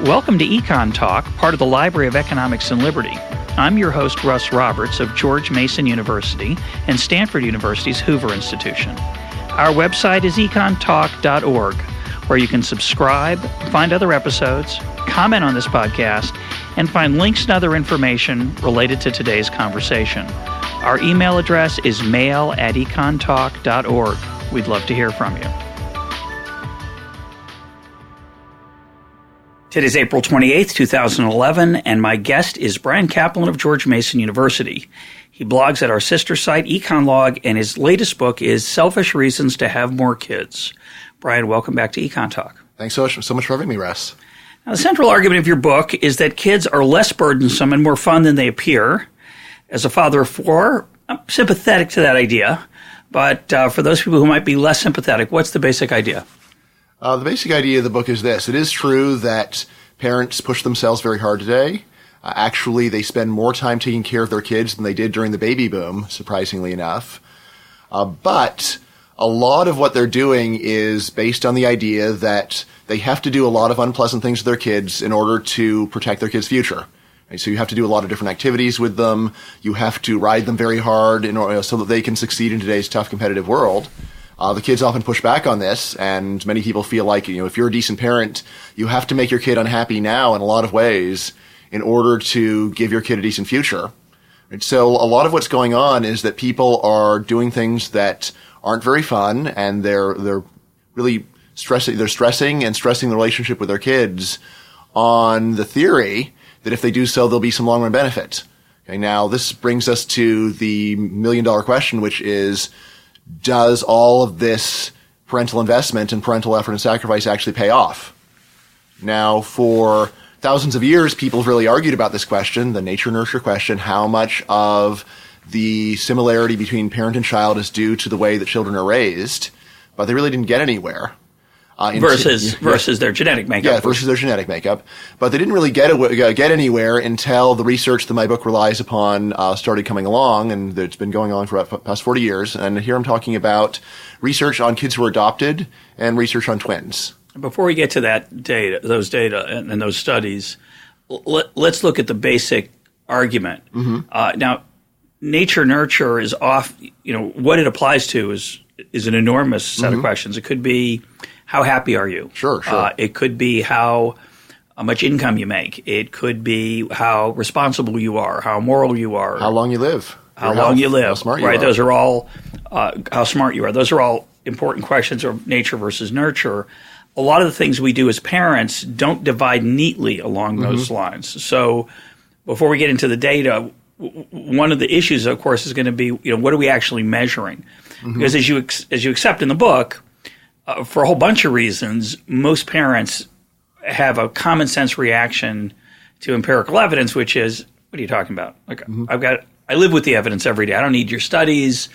Welcome to Econ Talk, part of the Library of Economics and Liberty. I'm your host, Russ Roberts of George Mason University and Stanford University's Hoover Institution. Our website is econtalk.org, where you can subscribe, find other episodes, comment on this podcast, and find links and other information related to today's conversation. Our email address is mail@econtalk.org. We'd love to hear from you. Today's April 28th, 2011, and my guest is Bryan Caplan of George Mason University. He blogs at our sister site, EconLog, and his latest book is Selfish Reasons to Have More Kids. Bryan, welcome back to Econ Talk. Thanks so much for having me, Russ. Now, the central argument of your book is that kids are less burdensome and more fun than they appear. As a father of four, I'm sympathetic to that idea, but for those people who might be less sympathetic, what's the basic idea? The basic idea of the book is this. It is true that parents push themselves very hard today. Actually, they spend more time taking care of their kids than they did during the baby boom, surprisingly enough. But a lot of what they're doing is based on the idea that they have to do a lot of unpleasant things to their kids in order to protect their kids' future. Right? So you have to do a lot of different activities with them. You have to ride them very hard in order, so that they can succeed in today's tough competitive world. The kids often push back on this, and many people feel like, if you're a decent parent, you have to make your kid unhappy now in a lot of ways in order to give your kid a decent future. And so a lot of what's going on is that people are doing things that aren't very fun, and they're really stressing the relationship with their kids on the theory that if they do so, there'll be some long-run benefit. Okay, now this brings us to the million-dollar question, which is, does all of this parental investment and parental effort and sacrifice actually pay off? Now, for thousands of years, people have really argued about this question, the nature-nurture question, how much of the similarity between parent and child is due to the way that children are raised, but they really didn't get anywhere. Versus their genetic makeup. Yeah, versus their genetic makeup. But they didn't really get anywhere until the research that my book relies upon started coming along, and it's been going on for the past 40 years. And here I'm talking about research on kids who are adopted and research on twins. Before we get to that data, those data and those studies, let's look at the basic argument. Mm-hmm. Now, nature-nurture is off. What it applies to is an enormous set of questions. It could be, how happy are you? Sure. It could be how much income you make. It could be how responsible you are, how moral you are. How long you live. How long you live. How smart you are. Right, those are all, how smart you are. Those are all important questions of nature versus nurture. A lot of the things we do as parents don't divide neatly along those lines. So before we get into the data, one of the issues, of course, is going to be, what are we actually measuring? Because as you accept in the book, for a whole bunch of reasons, most parents have a common sense reaction to empirical evidence, which is, what are you talking about? Like, I live with the evidence every day. I don't need your studies.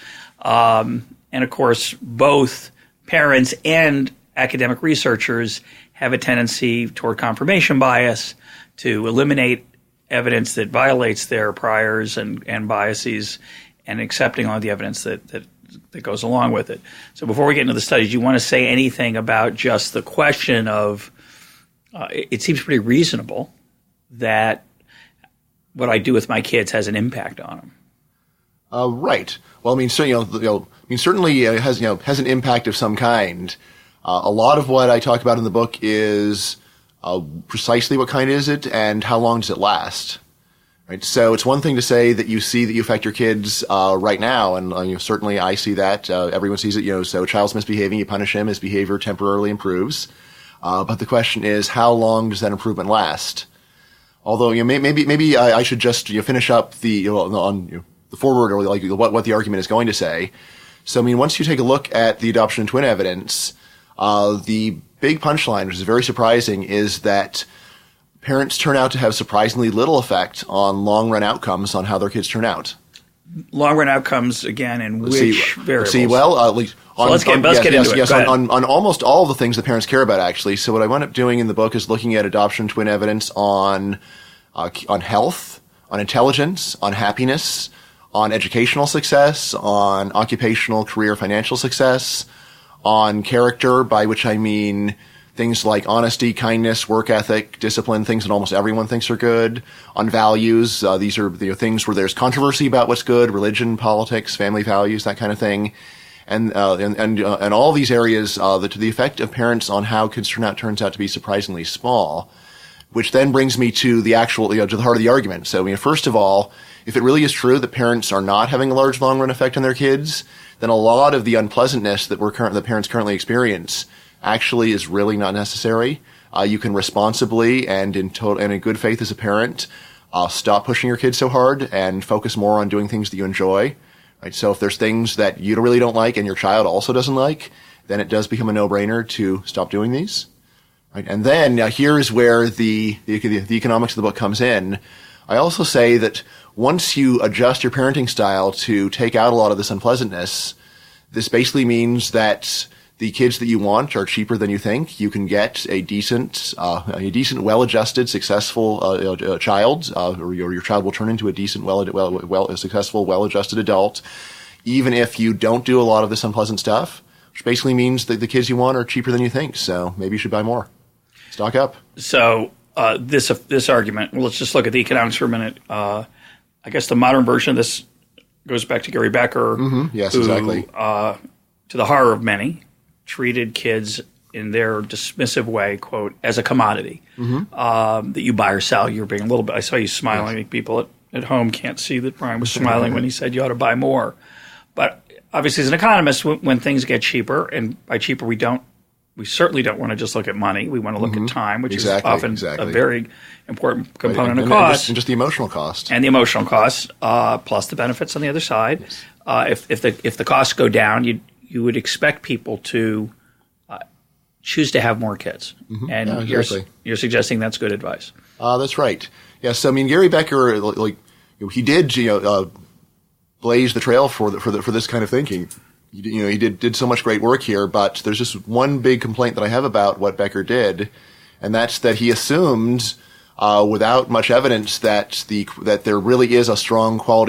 And of course, both parents and academic researchers have a tendency toward confirmation bias to eliminate evidence that violates their priors and biases, and accepting all the evidence that goes along with it. So before we get into the studies, do you want to say anything about just the question of, it seems pretty reasonable that what I do with my kids has an impact on them. Right. Well, certainly it has an impact of some kind. A lot of what I talk about in the book is precisely what kind is it and how long does it last. Right. So it's one thing to say that you see that you affect your kids right now, and certainly I see that. Everyone sees it. So a child's misbehaving, you punish him, his behavior temporarily improves. But the question is, how long does that improvement last? Although maybe I should just finish up the the forward, or what the argument is going to say. So once you take a look at the adoption and twin evidence, the big punchline, which is very surprising, is that parents turn out to have surprisingly little effect on long-run outcomes on how their kids turn out. Long-run outcomes, again, in which variables? Let's get into it. Yes, on almost all of the things that parents care about, actually. So what I wound up doing in the book is looking at adoption twin evidence on health, on intelligence, on happiness, on educational success, on occupational, career, financial success, on character, by which I mean things like honesty, kindness, work ethic, discipline, things that almost everyone thinks are good. On values, these are things where there's controversy about what's good: religion, politics, family values, that kind of thing. And all these areas that to the effect of parents on how kids turn out turns out to be surprisingly small, which then brings me to the actual, to the heart of the argument. So, first of all, if it really is true that parents are not having a large long-run effect on their kids, then a lot of the unpleasantness that the parents currently experience actually is really not necessary. You can responsibly and in good faith as a parent stop pushing your kids so hard and focus more on doing things that you enjoy. Right? So if there's things that you really don't like and your child also doesn't like, then it does become a no-brainer to stop doing these. Right? And then here's where the economics of the book comes in. I also say that once you adjust your parenting style to take out a lot of this unpleasantness, this basically means that the kids that you want are cheaper than you think. You can get a decent, well-adjusted, successful child, or your child will turn into a decent, successful, well-adjusted adult, even if you don't do a lot of this unpleasant stuff, which basically means that the kids you want are cheaper than you think. So maybe you should buy more. Stock up. So this argument, well, let's just look at the economics for a minute. I guess the modern version of this goes back to Gary Becker. Mm-hmm. Yes, who, exactly. To the horror of many, treated kids in their dismissive way, quote, as a commodity that you buy or sell. You're being a little bit. I saw you smiling. Yes. I think people at home can't see that Bryan was smiling when he said you ought to buy more. But obviously, as an economist, when things get cheaper, and by cheaper we certainly don't want to just look at money. We want to look at time, which is often a very important component of cost. And just the emotional cost. And the emotional costs, plus the benefits on the other side. Yes. If the costs go down, you would expect people to choose to have more kids. Mm-hmm. And yeah, exactly. You're suggesting that's good advice. That's right. Yes, so, Gary Becker, he did blaze the trail for this kind of thinking. He did so much great work here, but there's just one big complaint that I have about what Becker did, and that's that he assumed, without much evidence, that there really is a strong what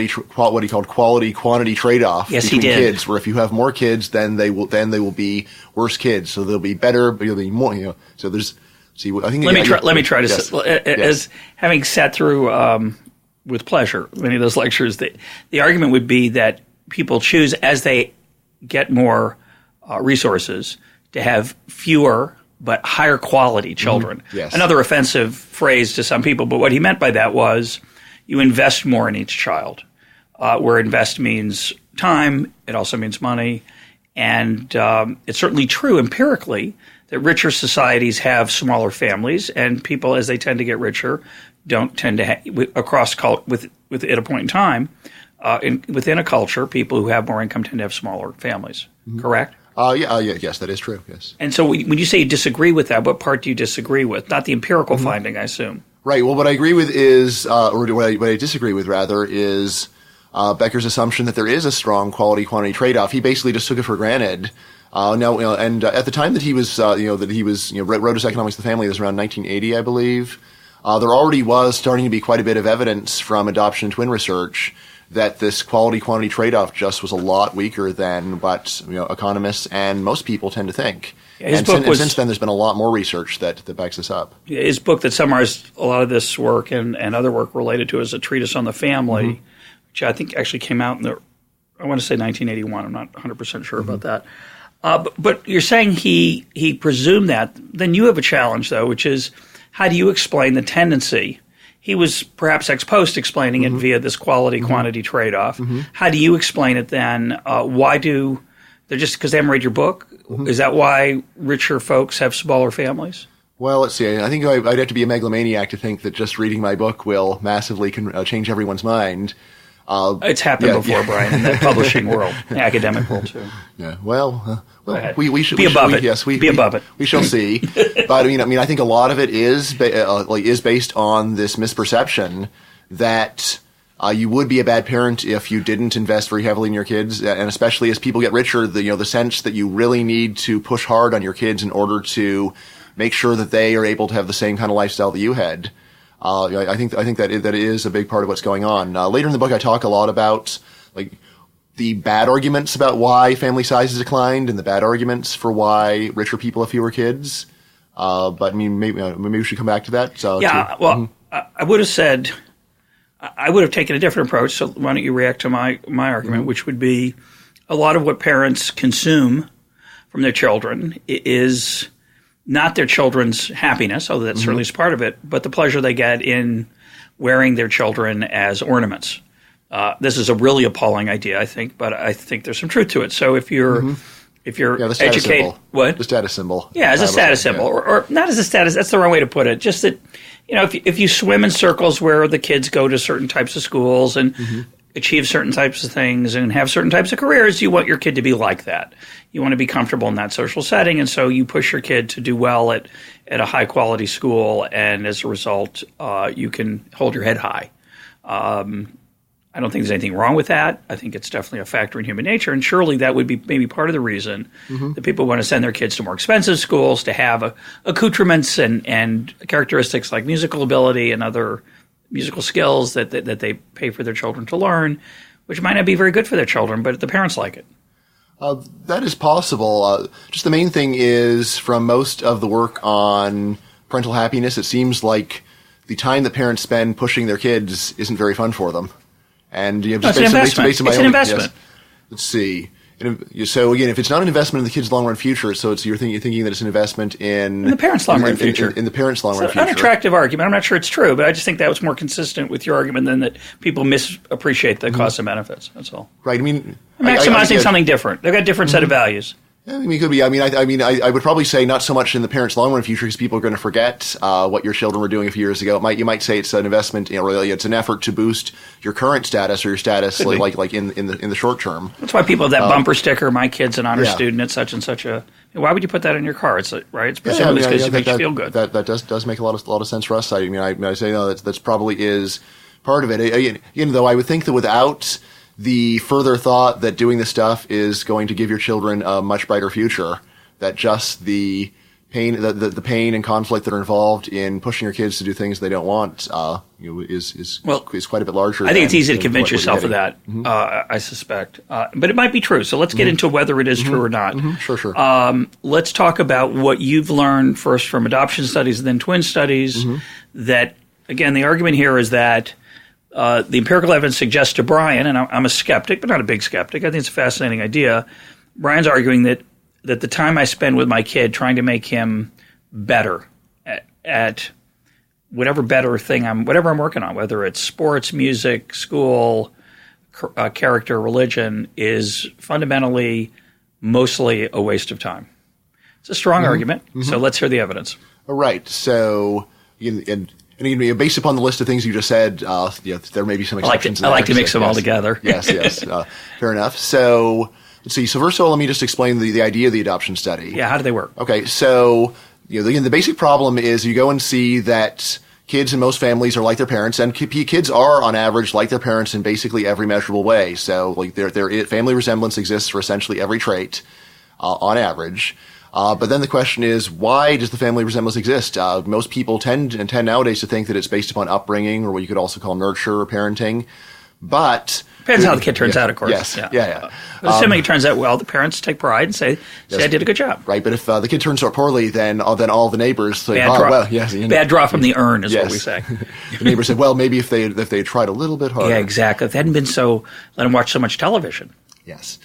he called quality trade-off between kids, where if you have more kids, then they will be worse kids, so they'll be better, but you'll be more. So there's. See, I think. Let me try to as having sat through with pleasure many of those lectures. The argument would be that people choose as they get more resources to have fewer but higher quality children. Yes. Another offensive phrase to some people, but what he meant by that was you invest more in each child, where invest means time, it also means money, and it's certainly true empirically that richer societies have smaller families, and people, as they tend to get richer, don't tend to at a point in time, within a culture, people who have more income tend to have smaller families. Mm-hmm. Correct? Yes, that is true. Yes. And so, when you say you disagree with that, what part do you disagree with? Not the empirical finding, I assume. Right. Well, what I agree with is, or what I disagree with rather, is Becker's assumption that there is a strong quality-quantity trade-off. He basically just took it for granted. At the time that he was, wrote his Economics of the Family, it was around 1980, I believe. There already was starting to be quite a bit of evidence from adoption and twin research that this quality-quantity trade-off just was a lot weaker than what economists and most people tend to think. Yeah, since then, there's been a lot more research that backs this up. His book that summarized a lot of this work and other work related to it is A Treatise on the Family, which I think actually came out in I want to say 1981. I'm not 100% sure about that. But you're saying he presumed that. Then you have a challenge, though, which is how do you explain the tendency? He was perhaps ex post explaining it via this quality-quantity trade-off. How do you explain it then? Why do they just because they haven't read your book? Is that why richer folks have smaller families? Well, let's see. I think I'd have to be a megalomaniac to think that just reading my book will massively change everyone's mind. It's happened before, Bryan, in the publishing world, the academic world too. Yeah. Well, we should be above it. Yes, be above it. We shall see. But I think a lot of it is based on this misperception that you would be a bad parent if you didn't invest very heavily in your kids, and especially as people get richer, the sense that you really need to push hard on your kids in order to make sure that they are able to have the same kind of lifestyle that you had. I think that is a big part of what's going on. Later in the book, I talk a lot about the bad arguments about why family size has declined and the bad arguments for why richer people have fewer kids. But I mean, maybe we should come back to that. So, I would have said, I would have taken a different approach. So why don't you react to my argument, which would be a lot of what parents consume from their children is not their children's happiness, although that certainly is part of it, but the pleasure they get in wearing their children as ornaments. This is a really appalling idea, I think, but I think there's some truth to it. So if you're the educated, what? The status symbol. Yeah, as a status symbol, or not as a status. That's the wrong way to put it. Just that, if you swim in circles where the kids go to certain types of schools and achieve certain types of things and have certain types of careers, you want your kid to be like that. You want to be comfortable in that social setting, and so you push your kid to do well at a high quality school, and as a result, you can hold your head high. I don't think there's anything wrong with that. I think it's definitely a factor in human nature, and surely that would be maybe part of the reason that people want to send their kids to more expensive schools to have accoutrements and characteristics like musical ability and other musical skills that they pay for their children to learn, which might not be very good for their children, but the parents like it. That is possible. Just the main thing is, from most of the work on parental happiness, it seems like the time that parents spend pushing their kids isn't very fun for them. And it's an investment. It's an investment. Yes. Let's see. So again, if it's not an investment in the kid's long run future, so you're thinking that it's an investment in the parents' long run future. In the parents' long run future. It's an unattractive argument. I'm not sure it's true, but I just think that was more consistent with your argument than that people misappreciate the costs and benefits. That's all. Right. I mean, maximizing something different. They've got a different set of values. I mean, it could be. I would probably say not so much in the parents' long-run future, because people are going to forget what your children were doing a few years ago. You might say it's an investment. Really, it's an effort to boost your current status or your status, like in the short term. That's why people have that bumper sticker. My kid's an honor student at such and such a. Why would you put that in your car? It's right. It's presumably because it makes you feel good. That does make a lot of sense for us. I say that's probably is part of it. Though I would think that without the further thought that doing this stuff is going to give your children a much brighter future, that just the pain, the pain and conflict that are involved in pushing your kids to do things they don't want, is quite a bit larger. I think it's easy to convince yourself of that. I suspect, but it might be true. So let's get into whether it is true or not. Sure. Let's talk about what you've learned first from adoption studies and then twin studies. That again, the argument here is that. The empirical evidence suggests to Bryan, and I'm a skeptic, but not a big skeptic. I think it's a fascinating idea. Bryan's arguing that the time I spend with my kid trying to make him better at whatever whatever I'm working on, whether it's sports, music, school, character, religion, is fundamentally mostly a waste of time. It's a strong argument, so let's hear the evidence. All right. So, and based upon the list of things you just said, there may be some exceptions. I like to mix them all together. Yes. Fair enough. So let's see. So first of all, let me just explain the idea of the adoption study. Yeah, how do they work? Okay, so the basic problem is you go and see that kids in most families are like their parents, and kids are on average like their parents in basically every measurable way. So their family resemblance exists for essentially every trait on average. But then the question is, why does the family resemblance exist? Most people tend nowadays to think that it's based upon upbringing, or what you could also call nurture or parenting. But depends how the kid turns out, of course. Yes, yeah. Assuming it turns out well, the parents take pride and say I did a good job. Right, but if the kid turns out poorly, then all the neighbors say, bad draw from the urn is what we say. The neighbors say, well, maybe if they tried a little bit harder. Yeah, exactly. If they hadn't been let them watch so much television. Yes.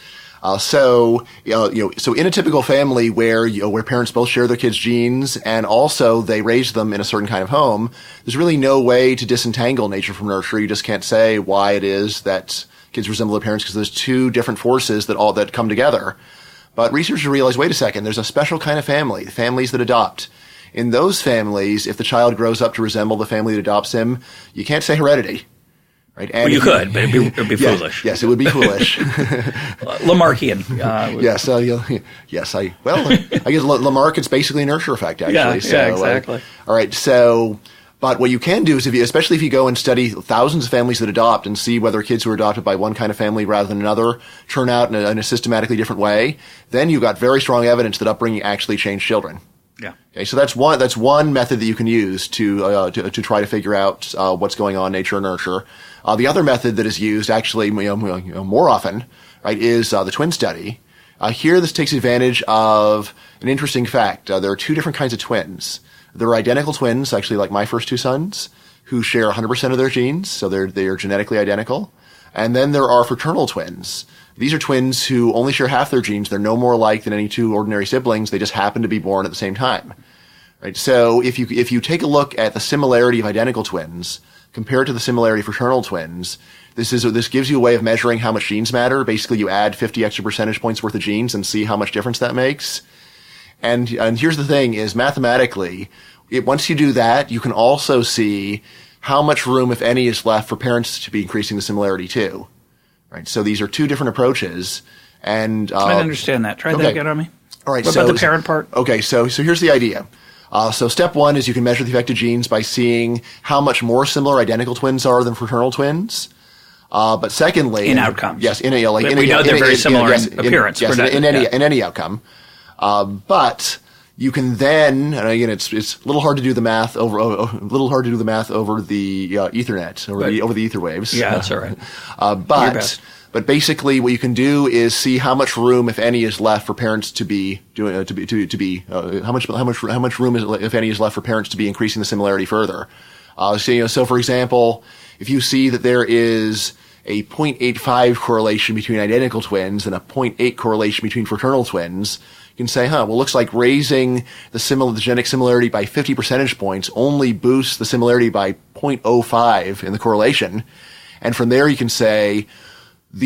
So in a typical family where parents both share their kids' genes and also they raise them in a certain kind of home, there's really no way to disentangle nature from nurture. You just can't say why it is that kids resemble their parents, because there's two different forces that come together. But researchers realize, wait a second, there's a special kind of family, the families that adopt. In those families, if the child grows up to resemble the family that adopts him, you can't say heredity. Right? And you could, but it'd be foolish. Yes, it would be foolish. Lamarckian. I guess Lamarck, it's basically a nurture effect, actually. Yeah, exactly. All right, but what you can do is, especially if you go and study thousands of families that adopt and see whether kids who are adopted by one kind of family rather than another turn out in a systematically different way, then you've got very strong evidence that upbringing actually changed children. Yeah. Okay, so that's one method that you can use to try to figure out what's going on in nature and nurture. The other method that is used actually more often, right, is the twin study. Here, this takes advantage of an interesting fact. There are two different kinds of twins. There are identical twins, actually like my first two sons, who share 100% of their genes, so they are genetically identical. And then there are fraternal twins. These are twins who only share half their genes. They're no more alike than any two ordinary siblings. They just happen to be born at the same time. Right? So if you take a look at the similarity of identical twins compared to the similarity of fraternal twins, this gives you a way of measuring how much genes matter. Basically, you add 50 extra percentage points worth of genes and see how much difference that makes. And here's the thing: is mathematically, once you do that, you can also see how much room, if any, is left for parents to be increasing the similarity too. Right. So these are two different approaches. And I don't understand that. Try that again on me. All right. What about the parent part? Okay. So here's the idea. So step one is you can measure the effect of genes by seeing how much more similar identical twins are than fraternal twins. But secondly, in outcomes, yes, we know they're very similar in appearance. Yes, in any outcome. But you can then, and again, it's a little hard to do the math over the Ethernet, over the ether waves. Yeah, that's all right. But basically, what you can do is see how much room, if any, is left for parents to be doing how much room is, if any, is left for parents to be increasing the similarity further. So for example, if you see that there is a 0.85 correlation between identical twins and a 0.8 correlation between fraternal twins, you can say, well, looks like raising the genetic similarity by 50 percentage points only boosts the similarity by 0.05 in the correlation. And from there you can say but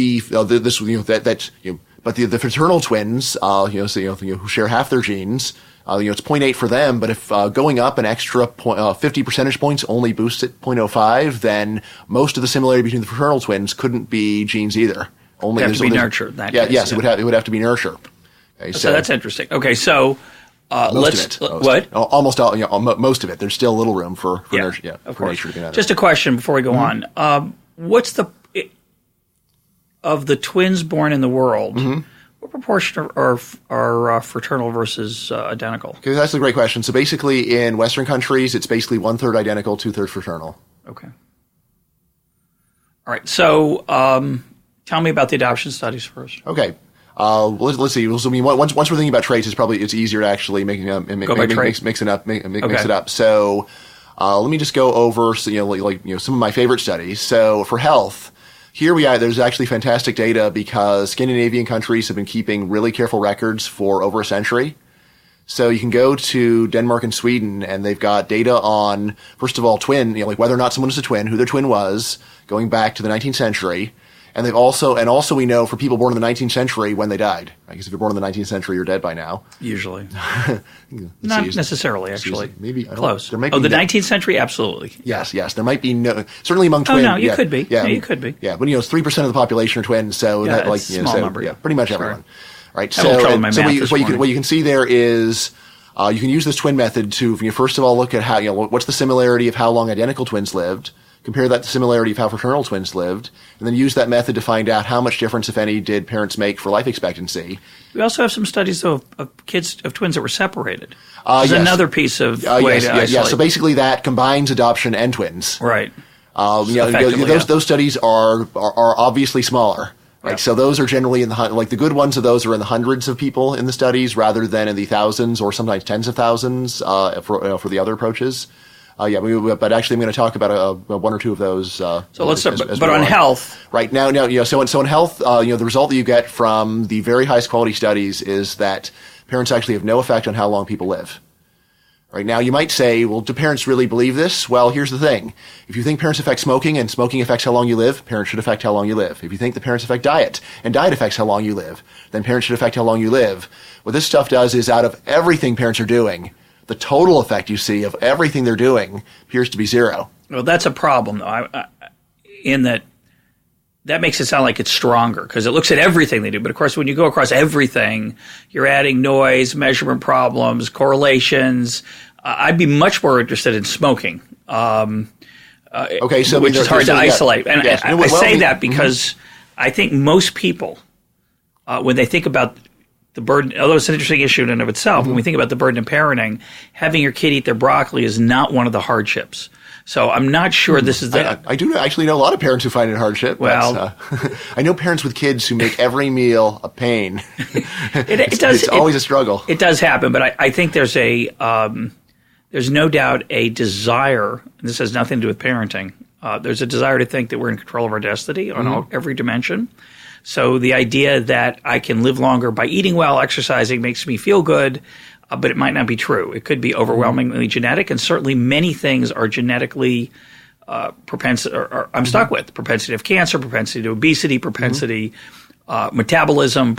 the fraternal twins, who share half their genes, it's 0.8 for them, but if going up an extra 50 percentage points only boosts it 0.05, then most of the similarity between the fraternal twins couldn't be genes either. It would have to be nurture. It would have to be nurture. Okay, so that's interesting. Okay, so most of it. There's still a little room for nurture. Yeah, of course. Nature to get out. Just a question before we go on. What's of the twins born in the world? What proportion are fraternal versus identical? Okay, that's a great question. So basically, in Western countries, it's basically 1/3 identical, 2/3 fraternal. Okay. All right. So tell me about the adoption studies first. Okay. Let's see. So, once we're thinking about traits, it's easier to actually mix it up. So let me just go over some of my favorite studies. So for health. Here there's actually fantastic data because Scandinavian countries have been keeping really careful records for over a century. So you can go to Denmark and Sweden and they've got data on, first of all, whether or not someone is a twin, who their twin was, going back to the 19th century. And also we know for people born in the 19th century when they died. I guess if you're born in the 19th century, you're dead by now. Usually. Not necessarily, actually. Maybe. Close. There might be the 19th century? Absolutely. Yes. There might be certainly among twins. Oh, no, you could be. Yeah, you could be. Yeah, but it's 3% of the population are twins, so it's a small number. Yeah, pretty much everyone. Right. What you can see there is you can use this twin method to first of all look at how what's the similarity of how long identical twins lived. Compare that to similarity of how fraternal twins lived, and then use that method to find out how much difference, if any, did parents make for life expectancy. We also have some studies of twins that were separated. There's another piece of way to isolate. Yeah, so basically that combines adoption and twins. Right. Those studies are obviously smaller. Right. Yeah. So those are generally in the good ones of those are in the hundreds of people in the studies rather than in the thousands or sometimes tens of thousands for the other approaches. But actually, I'm going to talk about one or two of those. So let's start. But on health, right now, so in health, the result that you get from the very highest quality studies is that parents actually have no effect on how long people live. Right now, you might say, well, do parents really believe this? Well, here's the thing: if you think parents affect smoking and smoking affects how long you live, parents should affect how long you live. If you think the parents affect diet and diet affects how long you live, then parents should affect how long you live. What this stuff does is, out of everything parents are doing, the total effect you see of everything they're doing appears to be zero. Well, that's a problem, though, in that makes it sound like it's stronger because it looks at everything they do. But, of course, when you go across everything, you're adding noise, measurement problems, correlations. I'd be much more interested in smoking, which is hard to isolate. And I say that because I think most people, when they think about the burden, although it's an interesting issue in and of itself, when we think about the burden of parenting, having your kid eat their broccoli is not one of the hardships. So I'm not sure this is the... I do actually know a lot of parents who find it hardship. Well... I know parents with kids who make every meal a pain. It's always a struggle. It does happen, but I think there's there's no doubt a desire, and this has nothing to do with parenting, there's a desire to think that we're in control of our destiny on every dimension. So the idea that I can live longer by eating well, exercising, makes me feel good, but it might not be true. It could be overwhelmingly genetic, and certainly many things are genetically I'm stuck with. Propensity to have cancer, propensity to obesity, propensity, metabolism,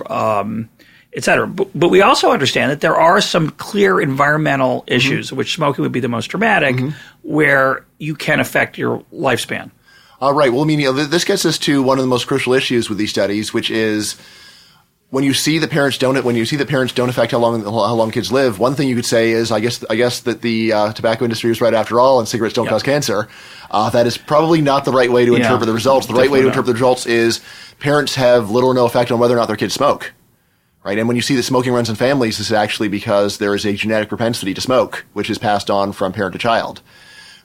et cetera. But we also understand that there are some clear environmental issues, which smoking would be the most dramatic, where you can affect your lifespan. Right. Well, I mean, this gets us to one of the most crucial issues with these studies, which is when you see that parents don't affect how long kids live. One thing you could say is, I guess that the tobacco industry was right after all, and cigarettes don't cause cancer. That is probably not the right way to interpret the results. The right way to interpret the results is parents have little or no effect on whether or not their kids smoke. Right. And when you see that smoking runs in families, this is actually because there is a genetic propensity to smoke, which is passed on from parent to child.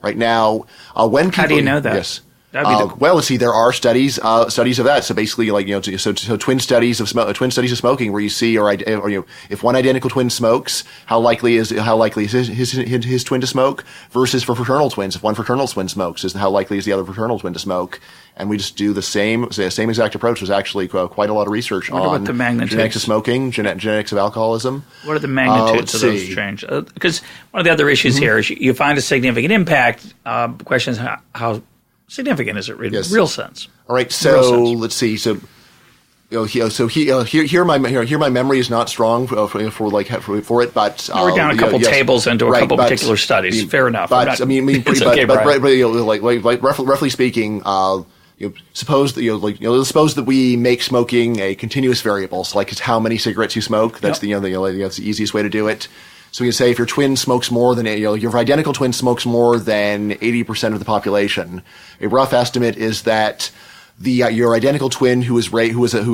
Right now, when people... How do you know that? Yes. Well, let's see. There are studies of that. So basically, so twin studies of smoking, where you see, if one identical twin smokes, how likely is his twin to smoke, versus for fraternal twins, if one fraternal twin smokes, is how likely is the other fraternal twin to smoke? And we just do the same exact approach. There's actually quite a lot of research on the genetics of smoking, genetics of alcoholism. What are the magnitudes of those change? Because one of the other issues here is you find a significant impact. The question is how significant is it in real sense? All right, so let's see. So, here my memory is not strong for it, but we're down a couple tables into a couple particular studies. Fair enough. But roughly speaking, suppose that we make smoking a continuous variable. So, like, it's how many cigarettes you smoke. That's that's the easiest way to do it. So we can say if your twin smokes more than your identical twin smokes more than 80% of the population, a rough estimate is that your identical twin who was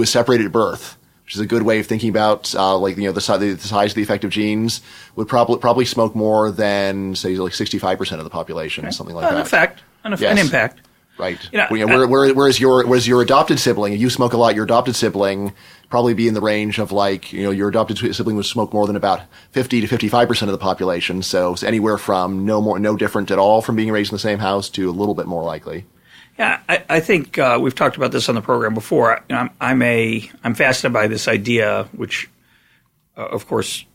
separated at birth, which is a good way of thinking about the size of the effective genes, would probably smoke more than, say, like 65% of the population, something like that. An impact. Right. Whereas your adopted sibling, you smoke a lot. Your adopted sibling probably be in the range of your adopted sibling would smoke more than about 50 to 55% of the population. So it's anywhere from no different at all from being raised in the same house to a little bit more likely. Yeah, I think we've talked about this on the program before. I'm fascinated by this idea, which, of course,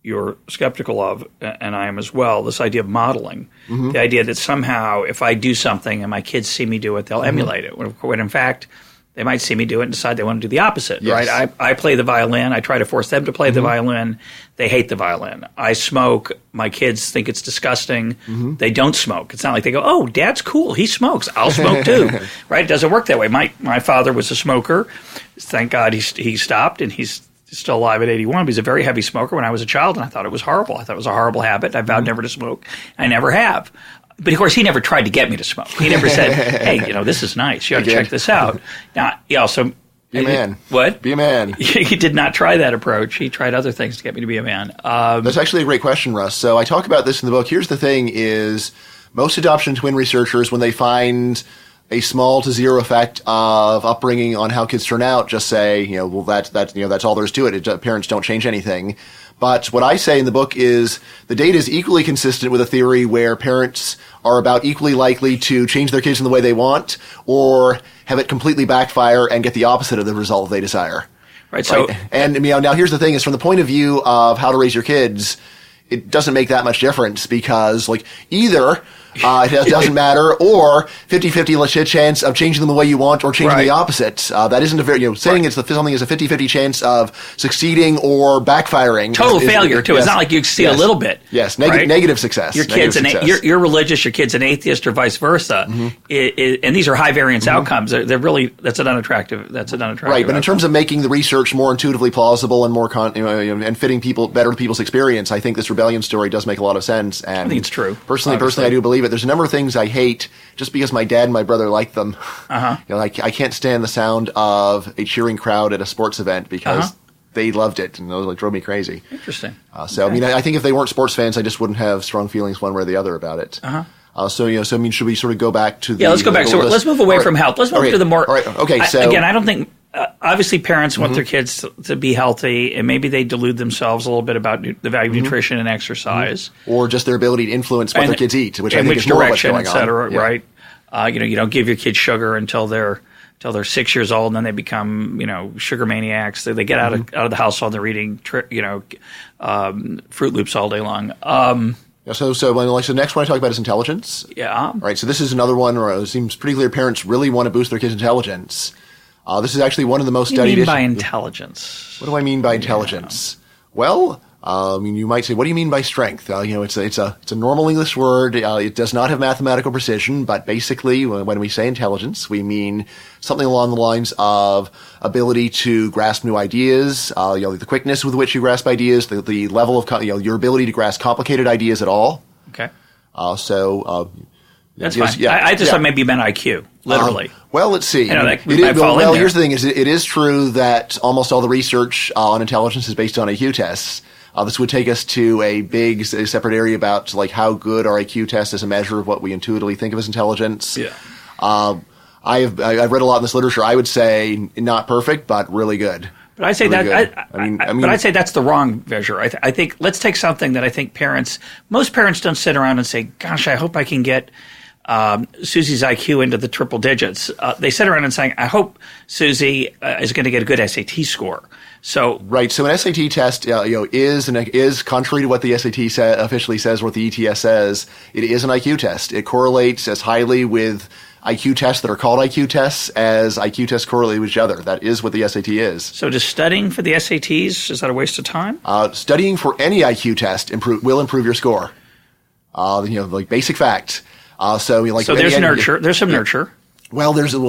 you're skeptical of, and I am as well, this idea of modeling. The idea that somehow if I do something and my kids see me do it, they'll emulate it. When in fact, they might see me do it and decide they want to do the opposite, right? I play the violin. I try to force them to play the violin. They hate the violin. I smoke. My kids think it's disgusting. They don't smoke. It's not like they go, oh, Dad's cool. He smokes. I'll smoke too, right? It doesn't work that way. My father was a smoker. Thank God he stopped, and he's still alive at 81, but he's a very heavy smoker. When I was a child, and I thought it was horrible. I thought it was a horrible habit. I vowed never to smoke. I never have. But of course, he never tried to get me to smoke. He never said, hey, this is nice. You ought to check this out. Now, he also... Be a man. What? Be a man. He did not try that approach. He tried other things to get me to be a man. That's actually a great question, Russ. So I talk about this in the book. Here's the thing is most adoption twin researchers, when they find a small to zero effect of upbringing on how kids turn out, just say, that's all there is to it. Parents don't change anything. But what I say in the book is the data is equally consistent with a theory where parents are about equally likely to change their kids in the way they want or have it completely backfire and get the opposite of the result they desire. Right. So, and now here's the thing is from the point of view of how to raise your kids, it doesn't make that much difference because either it doesn't matter, or 50-50 chance of changing them the way you want or changing the opposite. That isn't a very, saying something is a 50-50 chance of succeeding or backfiring. Total failure, too. Yes. It's not like you succeed a little bit. Yes, negative success. Your kid's you're religious, your kid's an atheist, or vice versa. And these are high variance outcomes. They're really, that's an unattractive Right, but outcome. in terms of making the research more intuitively plausible and more and fitting people better to people's experience, I think this rebellion story does make a lot of sense. And I think it's true. Personally, I do believe it. There's a number of things I hate just because my dad and my brother like them. I can't stand the sound of a cheering crowd at a sports event because they loved it and it drove me crazy. Interesting. I think if they weren't sports fans, I just wouldn't have strong feelings one way or the other about it. So I mean, should we sort of go back to the? Yeah, let's go back. So let's move away from health. Let's move to the more. All right. Okay. So again, I don't think. Obviously, parents want their kids to be healthy, and maybe they delude themselves a little bit about the value of nutrition and exercise, or just their ability to influence what their kids eat, which I think is more what's going on. Et cetera, right? You don't give your kids sugar until they're 6 years old, and then they become sugar maniacs. They get out of the household, and they're eating Fruit Loops all day long. So the next one I talk about is intelligence. Yeah. Right. So this is another one where it seems pretty clear parents really want to boost their kids' intelligence. This is actually one of the most studied. What do you mean by intelligence? What do I mean by intelligence? Well, you might say, what do you mean by strength? It's a normal English word. It does not have mathematical precision, but basically, when we say intelligence, we mean something along the lines of ability to grasp new ideas, the quickness with which you grasp ideas, the level of your ability to grasp complicated ideas at all. Okay. That's fine. Yeah, I just thought maybe you meant IQ, literally. Well, let's see. Here's the thing: it is true that almost all the research on intelligence is based on IQ tests. This would take us to a big separate area about how good our IQ test is a measure of what we intuitively think of as intelligence. Yeah. I've read a lot in this literature. I would say not perfect, but really good. But I'd say but I'd say that's the wrong measure. I think let's take something that I think most parents don't sit around and say, "Gosh, I hope I can get Susie's IQ into the triple digits." They sit around and saying, "I hope Susie is going to get a good SAT score." So right. So an SAT test, is contrary to what the SAT officially says, what the ETS says. It is an IQ test. It correlates as highly with IQ tests that are called IQ tests as IQ tests correlate with each other. That is what the SAT is. So does studying for the SATs, is that a waste of time? Studying for any IQ test will improve your score. Basic fact. So there's nurture. There's some nurture. Well, there's an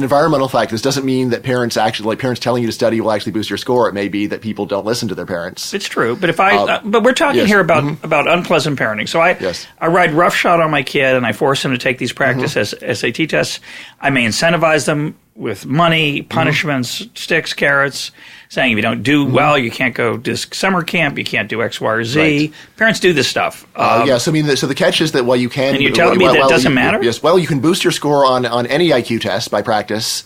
environmental fact. This doesn't mean that parents telling you to study will actually boost your score. It may be that people don't listen to their parents. It's true, but but we're talking here about unpleasant parenting. So I ride roughshod on my kid, and I force him to take these practice SAT tests. I may incentivize them with money, punishments, sticks, carrots, saying if you don't do well, you can't go to summer camp, you can't do X, Y, or Z. Right. Parents do this stuff. So the catch is that while you can, and you're telling me that it doesn't matter. Yes, you can boost your score on any IQ test by practice.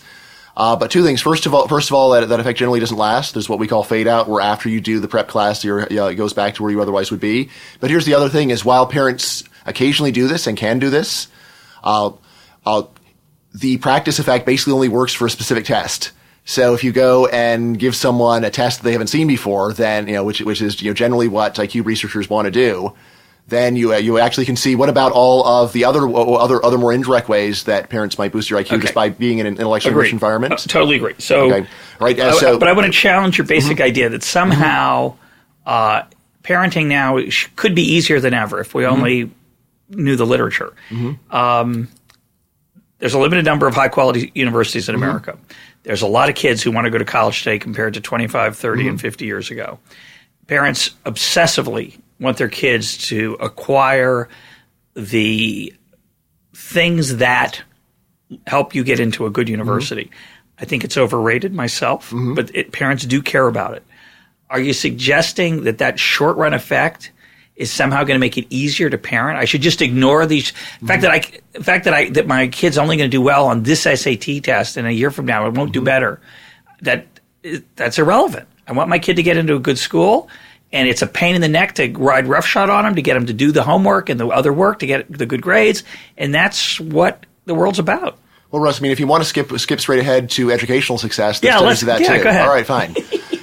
But two things. First of all, that effect generally doesn't last. There's what we call fade out, where after you do the prep class, it goes back to where you otherwise would be. But here's the other thing: is while parents occasionally do this and can do this, the practice effect basically only works for a specific test. So if you go and give someone a test that they haven't seen before, then which is generally what IQ researchers want to do, then you actually can see what about all of the other more indirect ways that parents might boost your IQ just by being in an intellectually rich environment. Totally agree. So, right. But I want to challenge your basic idea that somehow parenting now could be easier than ever if we only knew the literature. There's a limited number of high-quality universities in America. There's a lot of kids who want to go to college today compared to 25, 30, and 50 years ago. Parents obsessively want their kids to acquire the things that help you get into a good university. I think it's overrated myself, but parents do care about it. Are you suggesting that short-run effect is somehow going to make it easier to parent? I should just ignore these. The fact that my kid's only going to do well on this SAT test, and a year from now it won't do better. That's irrelevant. I want my kid to get into a good school, and it's a pain in the neck to ride roughshod on him, to get him to do the homework and the other work to get the good grades, and that's what the world's about. Well, Russ, if you want to skip straight ahead to educational success, let's do that too. Go ahead. All right, fine.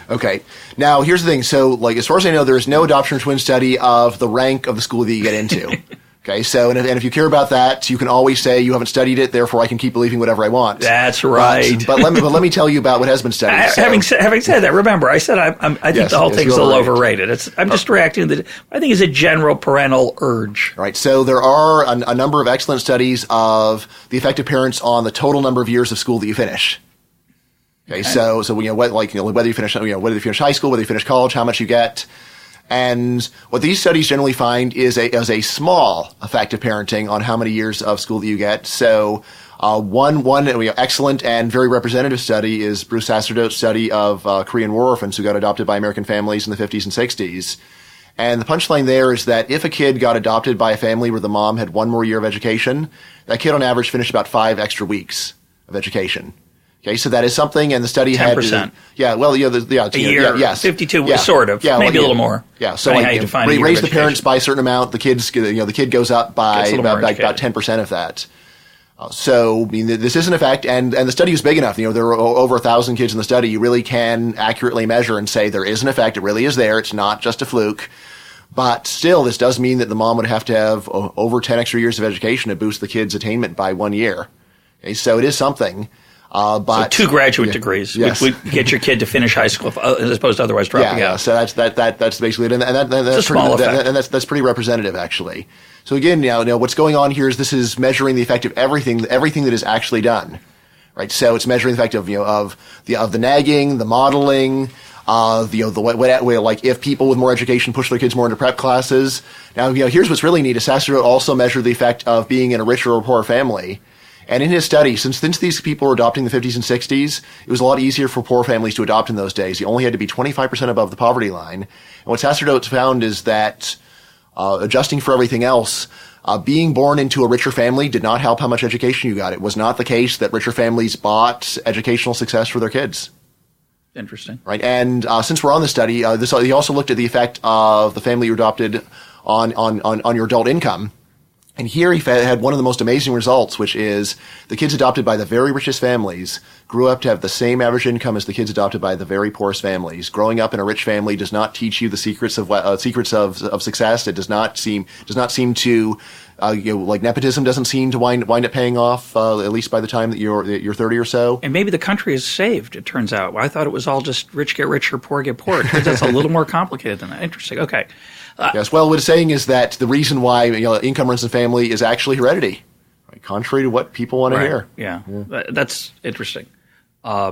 Okay. Now, here's the thing. So, as far as I know, there is no adoption or twin study of the rank of the school that you get into. Okay. So, and if you care about that, you can always say you haven't studied it, therefore I can keep believing whatever I want. That's right. But let me tell you about what has been studied. Having said that, remember, I said I think the whole thing's a little overrated. I'm just reacting to I think it's a general parental urge. Right. So there are a number of excellent studies of the effect of parents on the total number of years of school that you finish. Okay. So whether you finish high school, whether you finish college, how much you get. And what these studies generally find is a small effect of parenting on how many years of school that you get. So one excellent and very representative study is Bruce Sacerdote's study of Korean war orphans who got adopted by American families in the 50s and 60s. And the punchline there is that if a kid got adopted by a family where the mom had one more year of education, that kid on average finished about 5 extra weeks of education. Okay, so that is something, and the study 10%. had a year, yes, 52, sort of, maybe a little more. Yeah, so raise the parents by a certain amount, the kid goes up by about 10% of that. So, I mean, this is an effect, and the study was big enough. There were over 1,000 kids in the study. You really can accurately measure and say there is an effect. It really is there. It's not just a fluke. But still, this does mean that the mom would have to have over 10 extra years of education to boost the kid's attainment by 1 year. Okay, so it is something. So 2 graduate degrees, yes. which would get your kid to finish high school as opposed to otherwise dropping out. Yeah, so that's basically it, and that's pretty representative, actually. So again, now what's going on here is this is measuring the effect of everything that is actually done, right? So it's measuring the effect of the nagging, the modeling, like if people with more education push their kids more into prep classes. Now, here's what's really neat: Sasser also measured the effect of being in a richer or poor family. And in his study, since these people were adopting in the 50s and 60s, it was a lot easier for poor families to adopt in those days. You only had to be 25% above the poverty line. And what Sasser found is that, adjusting for everything else, being born into a richer family did not help how much education you got. It was not the case that richer families bought educational success for their kids. Interesting. Right. And since we're on the study, he also looked at the effect of the family you adopted on your adult income. And here he had one of the most amazing results, which is the kids adopted by the very richest families grew up to have the same average income as the kids adopted by the very poorest families. Growing up in a rich family does not teach you the secrets of success. It does not seem to like nepotism doesn't seem to wind up paying off at least by the time that you're 30 or so. And maybe the country is saved. It turns out. I thought it was all just rich get richer, poor get poor. It turns out it's a little more complicated than that. Interesting. Okay. Yes. Well, what it's saying is that the reason why income runs in family is actually heredity, right? Contrary to what people want to hear. Yeah, that's interesting. I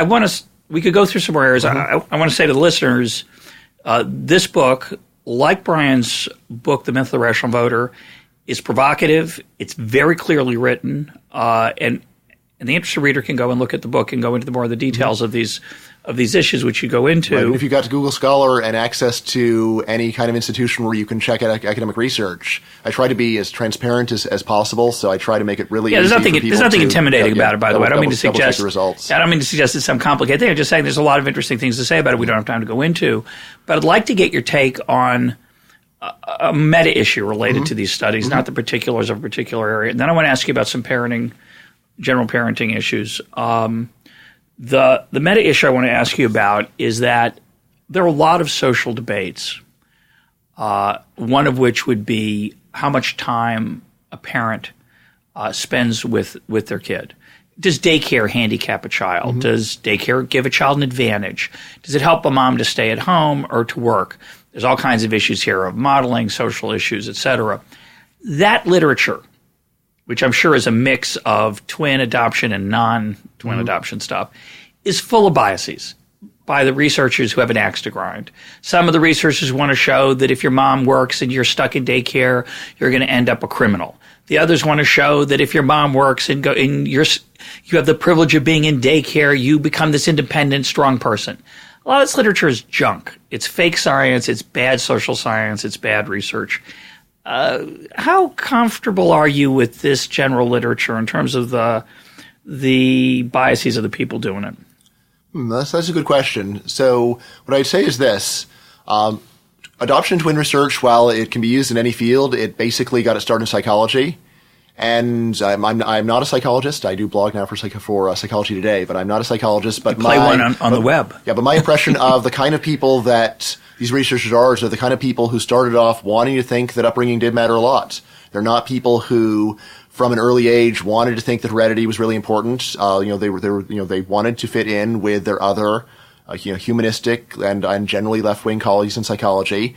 want to. We could go through some more areas. Mm-hmm. I want to say to the listeners, this book, like Bryan's book, The Myth of the Rational Voter, is provocative. It's very clearly written, and the interested reader can go and look at the book and go into more of the details of these issues which you go into. Right. And if you got to Google Scholar and access to any kind of institution where you can check out academic research, I try to be as transparent as possible. So I try to make it really easy for people. There's nothing intimidating about it, by the way. I don't mean to suggest the results. I don't mean to suggest it's some complicated thing. I'm just saying there's a lot of interesting things to say about it. We don't have time to go into, but I'd like to get your take on a meta issue related to these studies, not the particulars of a particular area. And then I want to ask you about some general parenting issues. The meta issue I want to ask you about is that there are a lot of social debates, one of which would be how much time a parent spends with their kid. Does daycare handicap a child? Mm-hmm. Does daycare give a child an advantage? Does it help a mom to stay at home or to work? There's all kinds of issues here of modeling, social issues, et cetera. That literature, which I'm sure is a mix of twin adoption and non-twin adoption stuff, is full of biases by the researchers who have an axe to grind. Some of the researchers want to show that if your mom works and you're stuck in daycare, you're going to end up a criminal. The others want to show that if your mom works and you have the privilege of being in daycare, you become this independent, strong person. A lot of this literature is junk. It's fake science. It's bad social science. It's bad research. How comfortable are you with this general literature in terms of the biases of the people doing it? That's a good question. So what I'd say is this. Adoption twin research, while it can be used in any field, it basically got its start in psychology. And I'm not a psychologist. I do blog now for Psychology Today, but I'm not a psychologist. But play one on the web. Yeah, but my impression of the kind of people that these researchers are the kind of people who started off wanting to think that upbringing did matter a lot. They're not people who, from an early age, wanted to think that heredity was really important. They wanted to fit in with their other, humanistic and generally left-wing colleagues in psychology.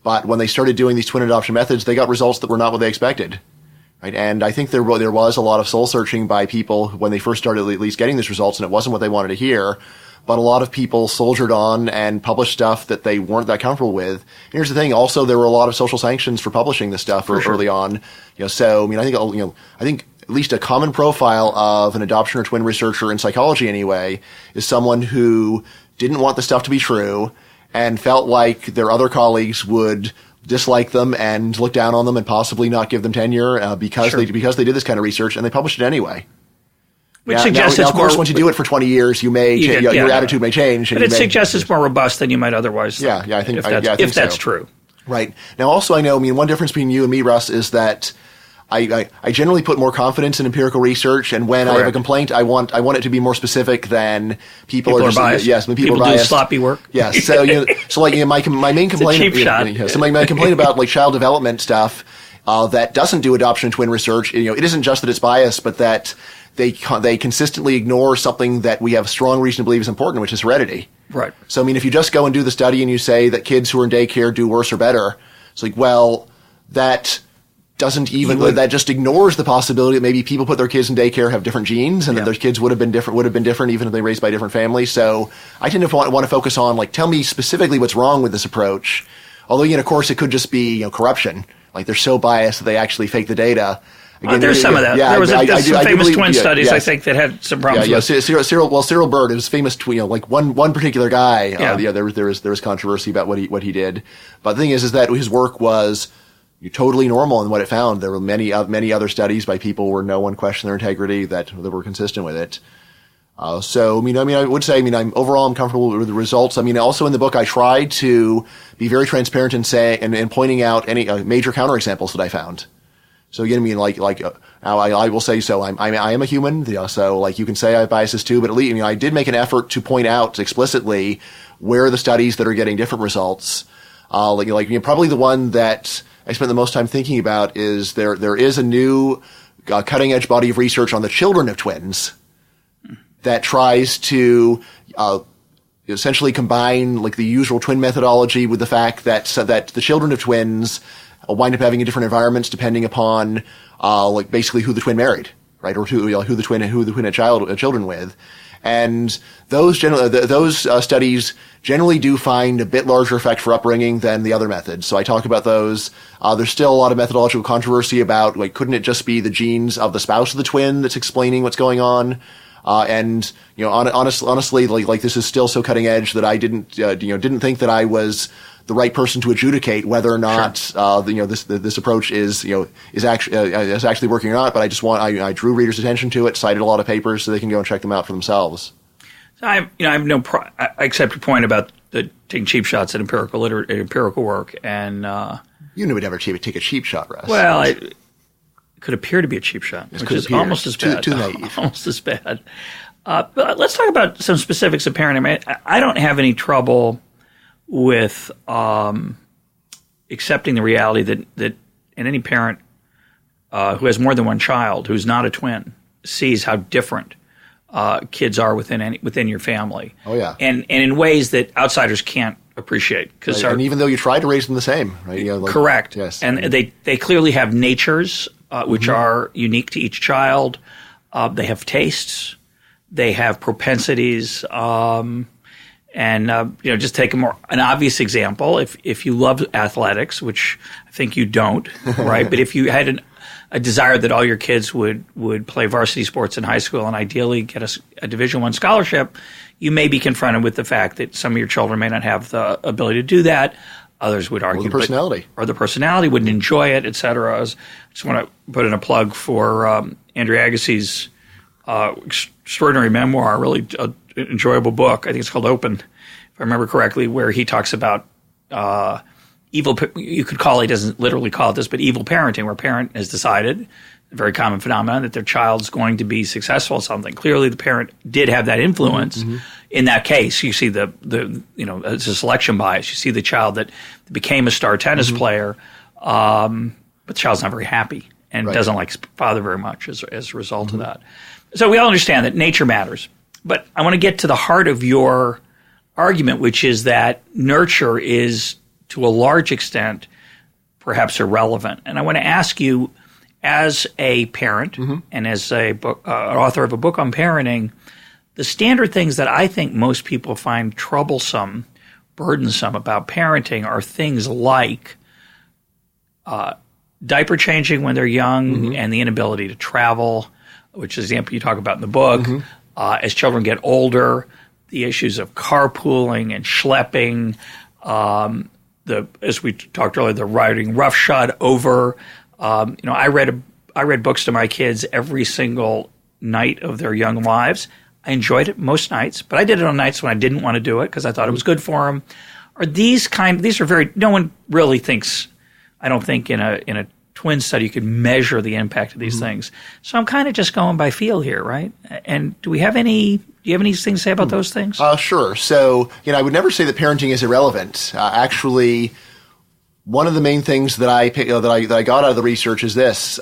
But when they started doing these twin adoption methods, they got results that were not what they expected. Right? And I think there was a lot of soul searching by people when they first started at least getting these results, and it wasn't what they wanted to hear. But a lot of people soldiered on and published stuff that they weren't that comfortable with. And here's the thing: also, there were a lot of social sanctions for publishing this stuff early on. So I think at least a common profile of an adoption or twin researcher in psychology, anyway, is someone who didn't want the stuff to be true and felt like their other colleagues would dislike them and look down on them and possibly not give them tenure because they did this kind of research, and they published it anyway. Which suggests it's of course, once you do it for 20 years, your attitude may change. But it suggests it's more robust than you might otherwise think. I think if that's true. Right. Now, also, I know, one difference between you and me, Russ, is that I generally put more confidence in empirical research, and when I have a complaint, I want it to be more specific than people are biased. Yes, when people are do biased. sloppy work. Yes. So my main complaint. It's a cheap shot. So my complaint about like child development stuff that doesn't do adoption twin research. It isn't just that it's biased, but that they consistently ignore something that we have strong reason to believe is important, which is heredity. Right. So, if you just go and do the study and you say that kids who are in daycare do worse or better, it's like, well, that doesn't even, that just ignores the possibility that maybe people put their kids in daycare have different genes and that their kids would have been different even if they were raised by different families. So I tend to want to focus on, like, tell me specifically what's wrong with this approach. Although, of course, it could just be, corruption. Like, they're so biased that they actually fake the data. Again, there's some of that. There was some famous twin studies, I think, that had some problems with. Cyril Bird, his famous twin, like one particular guy. There was controversy about what he did. But the thing is that his work was totally normal in what it found. There were many other studies by people where no one questioned their integrity that were consistent with it. I would say, I'm comfortable with the results. Also in the book, I tried to be very transparent and pointing out any major counterexamples that I found. So again, I will say, so I am a human. So like you can say I have biases too, but at least I did make an effort to point out explicitly where the studies that are getting different results. Probably the one that I spent the most time thinking about is there is a new cutting edge body of research on the children of twins that tries to essentially combine like the usual twin methodology with the fact that the children of twins wind up having in different environments depending upon basically who the twin married, right, or who the twin had children with, and those studies generally do find a bit larger effect for upbringing than the other methods. So I talk about those. There's still a lot of methodological controversy about couldn't it just be the genes of the spouse of the twin that's explaining what's going on? Honestly, this is still so cutting edge that I didn't think that I was the right person to adjudicate whether or not this approach is actually working or not. But I drew readers' attention to it, cited a lot of papers so they can go and check them out for themselves. I accept your point about taking cheap shots at empirical work, and you would never take a cheap shot, Russ. Well, it could appear to be a cheap shot, which is almost as bad. Too naive. Almost as bad. But let's talk about some specifics of parenting. I don't have any trouble with accepting the reality that any parent who has more than one child, who's not a twin, sees how different kids are within your family. Oh yeah, and in ways that outsiders can't appreciate. And even though you try to raise them the same, right? Correct. Yes, and they clearly have natures which are unique to each child. They have tastes. They have propensities. Just take an obvious example. If you love athletics, which I think you don't, right? But if you had a desire that all your kids would play varsity sports in high school and ideally get a Division I scholarship, you may be confronted with the fact that some of your children may not have the ability to do that. Others would argue, or the personality wouldn't enjoy it, et cetera. I just want to put in a plug for Andrew Agassi's extraordinary memoir, really enjoyable book. I think it's called Open, if I remember correctly, where he talks about evil. You could call it, he doesn't literally call it this, but evil parenting, where a parent has decided, a very common phenomenon, that their child's going to be successful at something. Clearly, the parent did have that influence. Mm-hmm. In that case, you see it's a selection bias. You see the child that became a star tennis player, but the child's not very happy and doesn't like his father very much as a result of that. So we all understand that nature matters. But I want to get to the heart of your argument, which is that nurture is, to a large extent, perhaps irrelevant. And I want to ask you, as a parent and as an author of a book on parenting, the standard things that I think most people find troublesome, burdensome about parenting are things like diaper changing when they're young and the inability to travel, which is the example you talk about in the book. As children get older, the issues of carpooling and schlepping, as we talked earlier, the riding roughshod over. I read books to my kids every single night of their young lives. I enjoyed it most nights, but I did it on nights when I didn't want to do it because I thought it was good for them. These are very, no one really thinks, I don't think in a twin study you could measure the impact of these things. So I'm kind of just going by feel here, right? And do you have any things to say about those things? Sure. So, I would never say that parenting is irrelevant. Actually, one of the main things that I got out of the research is this: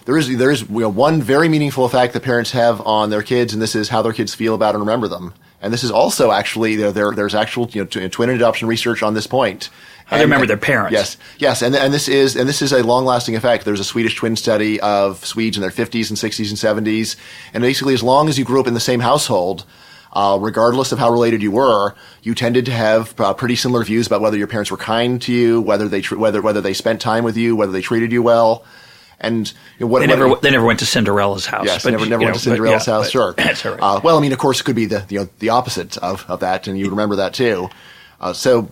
there is one very meaningful effect that parents have on their kids, and this is how their kids feel about and remember them. And this is also actually there's actual twin adoption research on this point. How they remember their parents. Yes, and this is a long lasting effect. There's a Swedish twin study of Swedes in their 50s and 60s and 70s, and basically as long as you grew up in the same household, regardless of how related you were, you tended to have pretty similar views about whether your parents were kind to you, whether they spent time with you, whether they treated you well. And they never went to Cinderella's house. Yes, never went to Cinderella's house. Sure, that's all right. Of course, it could be the opposite of that, and you remember that too. So,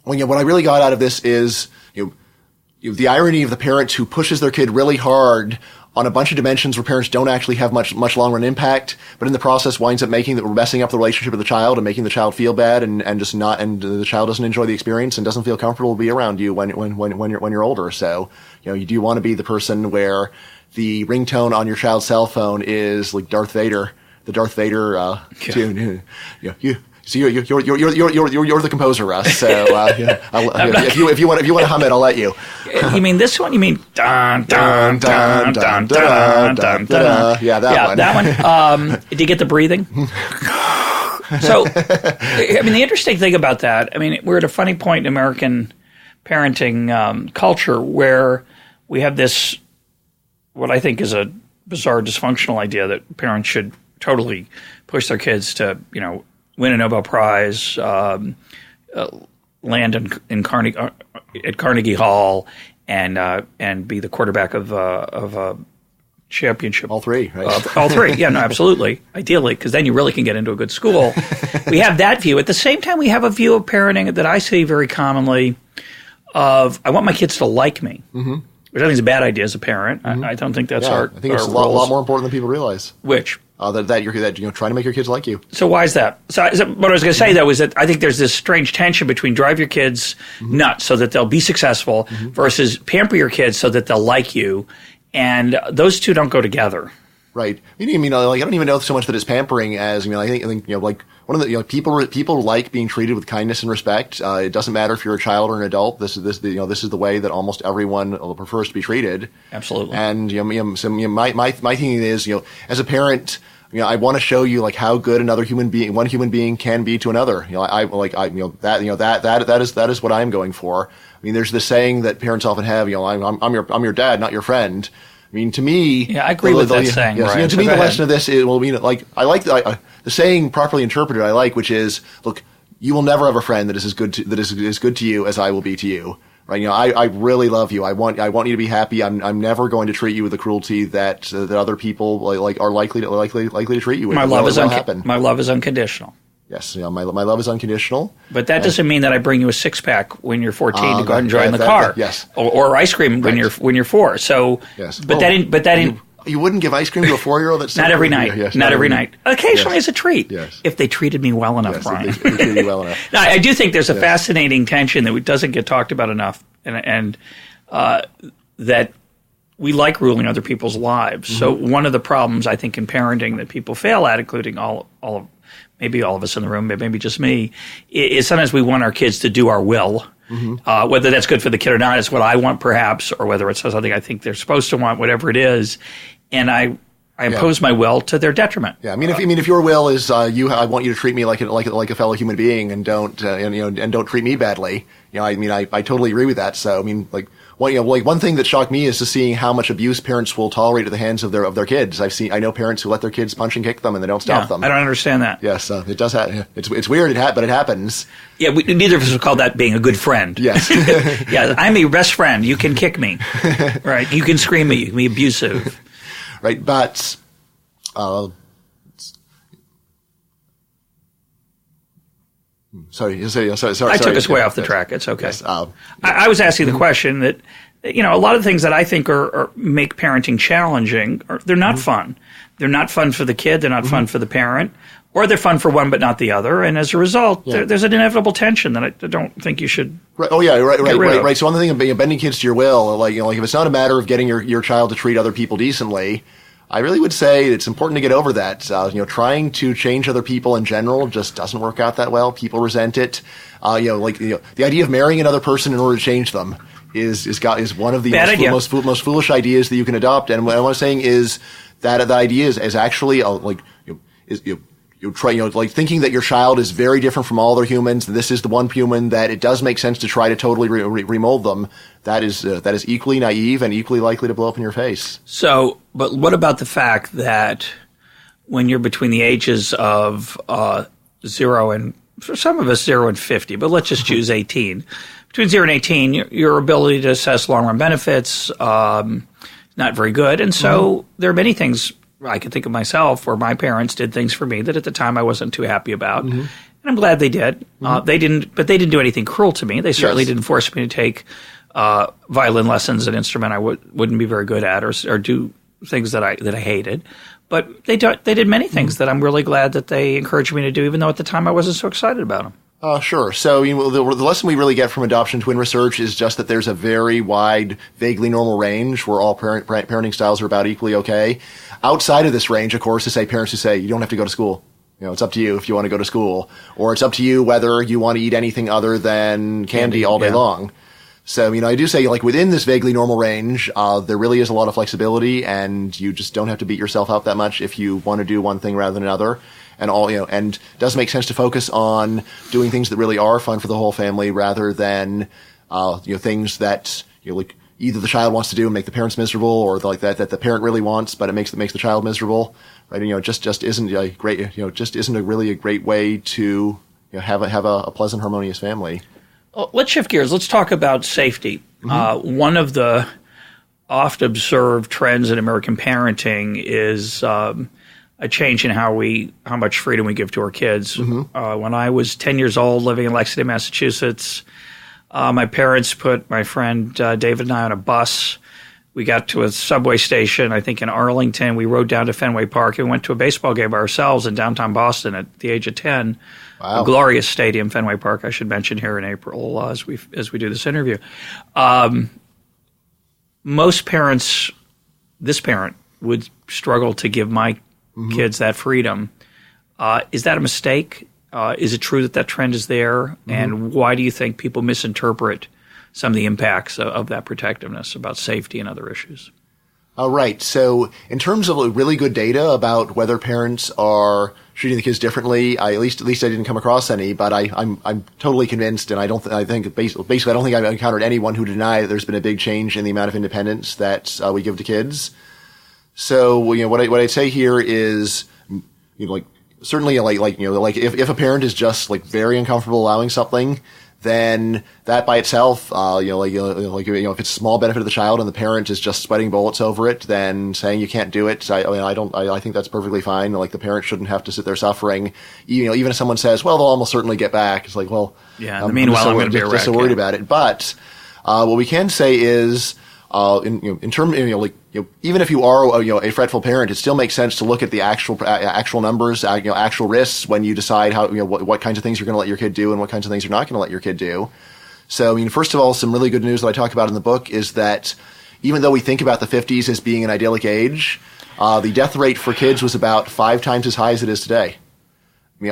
what I really got out of this is the irony of the parent who pushes their kid really hard on a bunch of dimensions where parents don't actually have much long run impact, but in the process winds up messing up the relationship with the child and making the child feel bad and the child doesn't enjoy the experience and doesn't feel comfortable to be around you when you're older. So, you do want to be the person where the ringtone on your child's cell phone is like Darth Vader, the Darth Vader tune. So you're the composer, Russ. So if you want to hum it, I'll let you. You mean this one? You mean dun dun dun dun dun dun dun? Yeah, that one. That one. Did you get the breathing? So, the interesting thing about that, we're at a funny point in American parenting culture where we have this, what I think is a bizarre, dysfunctional idea that parents should totally push their kids to, win a Nobel Prize, land in Carnegie Hall, and be the quarterback of a championship. All three, right? All three. Yeah, no, absolutely. Ideally, because then you really can get into a good school. We have that view. At the same time, we have a view of parenting that I see very commonly of I want my kids to like me. Mm-hmm. Which I think is a bad idea as a parent. Mm-hmm. I don't think that's I think it's a lot more important than people realize. Which? That you're trying to make your kids like you. So why is that? So what I was going to say, though, is that I think there's this strange tension between drive your kids nuts so that they'll be successful versus pamper your kids so that they'll like you. And those two don't go together. Right. I don't even know so much that it's pampering as, I think one of the, people like being treated with kindness and respect. It doesn't matter if you're a child or an adult. This is the way that almost everyone prefers to be treated. Absolutely. And, my thinking is, as a parent, I want to show you how good one human being can be to another. That is what I'm going for. There's this saying that parents often have, I'm your dad, not your friend. To me, yeah, I agree with that saying. Yes, Brian, to me, the lesson of this is, I like the saying properly interpreted. I like, which is, look, you will never have a friend that is as good to you as I will be to you. Right? I really love you. I want you to be happy. I'm never going to treat you with the cruelty that other people are likely to treat you with. My love is unconditional. Yes, my love is unconditional. But that doesn't mean that I bring you a 6-pack when you're 14 to go ahead and drive in the car. Yes, or ice cream when you're 4. So, yes. You wouldn't give ice cream to a 4-year-old? That's not every night. Yes, not every night. Occasionally as a treat. Yes. If they treated me well enough, Brian. If they treated you well enough. Now, I do think there's a fascinating tension that doesn't get talked about enough, and that we like ruling other people's lives. Mm-hmm. So one of the problems I think in parenting that people fail at, including maybe all of us in the room, maybe just me, is sometimes we want our kids to do our will. Mm-hmm. Whether that's good for the kid or not is what I want, perhaps, or whether it's something I think they're supposed to want, whatever it is. And I impose my will to their detriment. Yeah, if your will is I want you to treat me like a fellow human being and don't treat me badly. I totally agree with that. So one thing that shocked me is to seeing how much abuse parents will tolerate at the hands of their kids. I know parents who let their kids punch and kick them and they don't stop them. I don't understand that. Yes, it does happen. It's weird, but it happens. Yeah, neither of us would call that being a good friend. Yes. Yeah, I'm your best friend. You can kick me, right? You can scream at me. You can be abusive, right? But Sorry. I took us way off the track. It's okay. Yes, I was asking the question that, a lot of the things that I think make parenting challenging, they're not fun. They're not fun for the kid. They're not fun for the parent. Or they're fun for one but not the other. And as a result, there's an inevitable tension that I don't think you should. Right. Oh yeah, right. So one thing about bending kids to your will, like if it's not a matter of getting your child to treat other people decently, I really would say it's important to get over that. Trying to change other people in general just doesn't work out that well. People resent it. The idea of marrying another person in order to change them is one of the most foolish ideas that you can adopt. And what I'm saying is that the idea is actually thinking that your child is very different from all other humans. This is the one human that it does make sense to try to totally remold them. That is equally naive and equally likely to blow up in your face. So, but what about the fact that when you're between the ages of 0 and, for some of us, 0 and 50, but let's just choose 18. Between 0 and 18, your ability to assess long-run benefits not very good. And so there are many things I can think of myself where my parents did things for me that at the time I wasn't too happy about. And I'm glad they did. They didn't do anything cruel to me. They certainly didn't force me to take violin lessons, an instrument I wouldn't be very good at, or do things that I hated. But they did many things that I'm really glad that they encouraged me to do, even though at the time I wasn't so excited about them. Sure. So the lesson we really get from adoption twin research is just that there's a very wide, vaguely normal range where all parenting styles are about equally okay. Outside of this range, of course, is parents who say you don't have to go to school. It's up to you if you want to go to school, or it's up to you whether you want to eat anything other than candy all day long. So, I do say, within this vaguely normal range, there really is a lot of flexibility, and you just don't have to beat yourself up that much if you want to do one thing rather than another. And and it does make sense to focus on doing things that really are fun for the whole family rather than, things that, either the child wants to do and make the parents miserable, or that the parent really wants, but it makes the child miserable. Right? And, just isn't a great, just isn't really a great way to have a pleasant, harmonious family. Well, let's shift gears. Let's talk about safety. One of the oft observed trends in American parenting is a change in how much freedom we give to our kids. When I was 10 years old, living in Lexington, Massachusetts, my parents put my friend David and I on a bus. We got to a subway station, I think in Arlington. We rode down to Fenway Park and went to a baseball game by ourselves in downtown Boston at the age of 10. Wow. A glorious stadium, Fenway Park, I should mention here in April as we do this interview. Most parents, this parent, would struggle to give my kids that freedom. Is that a mistake? Is it true that trend is there? And why do you think people misinterpret some of the impacts of that protectiveness about safety and other issues? Right. So in terms of really good data about whether parents are treating the kids differently, at least I didn't come across any, but I'm totally convinced, and I don't think I've encountered anyone who deny that there's been a big change in the amount of independence that we give to kids. So what I'd say here is certainly if a parent is just very uncomfortable allowing something, then that by itself, if it's a small benefit to the child and the parent is just sweating bullets over it, then saying you can't do it, I think that's perfectly fine. The parent shouldn't have to sit there suffering. Even if someone says, well, they'll almost certainly get back. It's meanwhile, I'm going to be a wreck. Just so worried about it. But what we can say is, in terms, even if you are, a fretful parent, it still makes sense to look at the actual numbers, actual risks when you decide how, what kinds of things you're going to let your kid do and what kinds of things you're not going to let your kid do. So, first of all, some really good news that I talk about in the book is that even though we think about the 50s as being an idyllic age, the death rate for kids was about 5 times as high as it is today.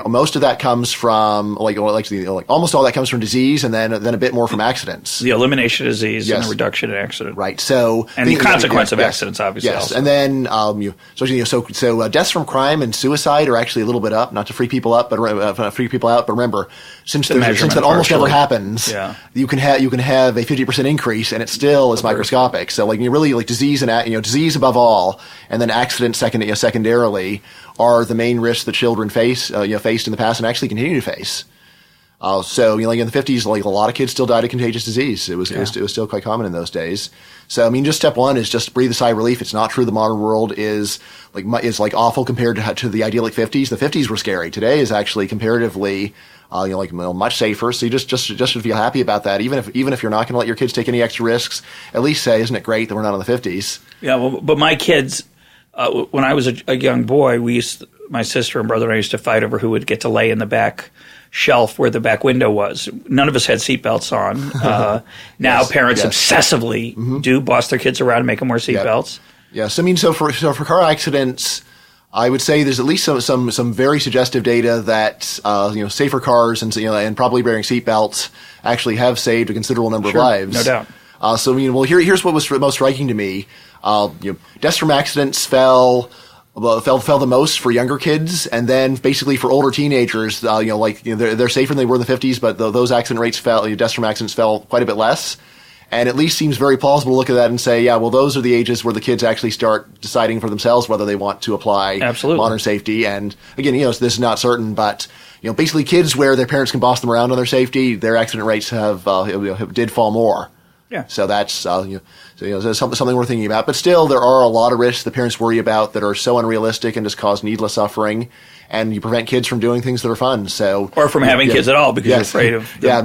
Most of that comes from almost all that comes from disease, and then a bit more from accidents. The elimination of disease and the reduction in accident. Right. So the consequence of accidents, obviously. Yes. Also. And then so deaths from crime and suicide are actually a little bit up. Not to freak people out, but remember, since that almost never happens, you can have a 50% increase, and it still is microscopic. So really disease and disease above all, and then accidents secondarily are the main risks that children faced in the past and actually continue to face. So, like in the 50s, like a lot of kids still died of contagious disease. It was still quite common in those days. So, just step one is just breathe a sigh of relief. It's not true the modern world is like awful compared to the idyllic 50s. The 50s were scary. Today is actually comparatively, much safer. So you just should feel happy about that. Even if you're not going to let your kids take any extra risks, at least say, isn't it great that we're not in the 50s? Yeah, well, but my kids, when I was a young boy, my sister and brother and I used to fight over who would get to lay in the back shelf where the back window was. None of us had seatbelts on. Now parents obsessively do boss their kids around and make them wear seatbelts. Yes, so for car accidents, I would say there's at least some very suggestive data that safer cars and probably wearing seatbelts actually have saved a considerable number of lives. No doubt. Here's what was most striking to me. Deaths from accidents fell the most for younger kids, and then basically for older teenagers, they're safer than they were in the 50s, but those accident rates deaths from accidents fell quite a bit less. And at least seems very plausible to look at that and say, those are the ages where the kids actually start deciding for themselves whether they want to apply modern safety. And again, this is not certain, but basically kids where their parents can boss them around on their safety, their accident rates did fall more. Yeah. So that's something we're thinking about. But still, there are a lot of risks that parents worry about that are so unrealistic and just cause needless suffering. And you prevent kids from doing things that are fun. Or from having kids at all because you're afraid of them.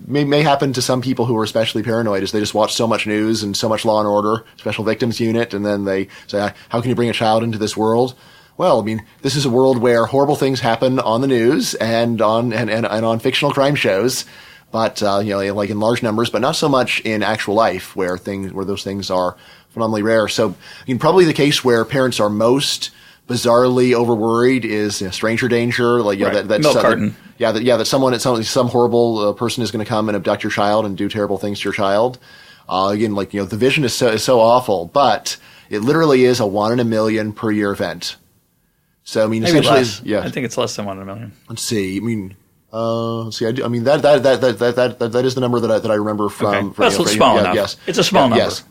May happen to some people who are especially paranoid as they just watch so much news and so much Law and Order, Special Victims Unit, and then they say, how can you bring a child into this world? Well, this is a world where horrible things happen on the news and on fictional crime shows. But, in large numbers, but not so much in actual life where those things are phenomenally rare. So, probably the case where parents are most bizarrely overworried is stranger danger, milk carton. That some horrible person is going to come and abduct your child and do terrible things to your child. The vision is so awful, but it literally is a 1 in a million per year event. So maybe essentially, less. I think it's less than 1 in a million. Let's see. That is the number that I remember from. Okay. That's small enough. Yes, it's a small number. Yes,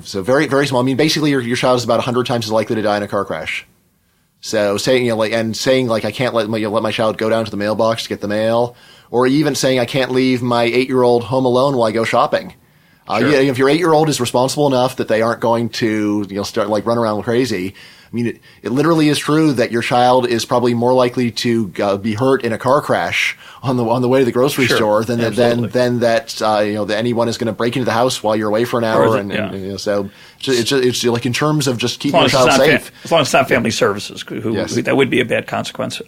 so very very small. Basically, your child is about 100 times as likely to die in a car crash. So saying I can't let my child go down to the mailbox to get the mail, or even saying I can't leave my 8-year-old home alone while I go shopping. Sure. If your 8-year-old is responsible enough that they aren't going to start run around crazy. It literally is true that your child is probably more likely to be hurt in a car crash on the way to the grocery store than that anyone is going to break into the house while you're away for an hour. So it's like in terms of just keeping your child safe. As long as it's not family services, who that would be a bad consequence.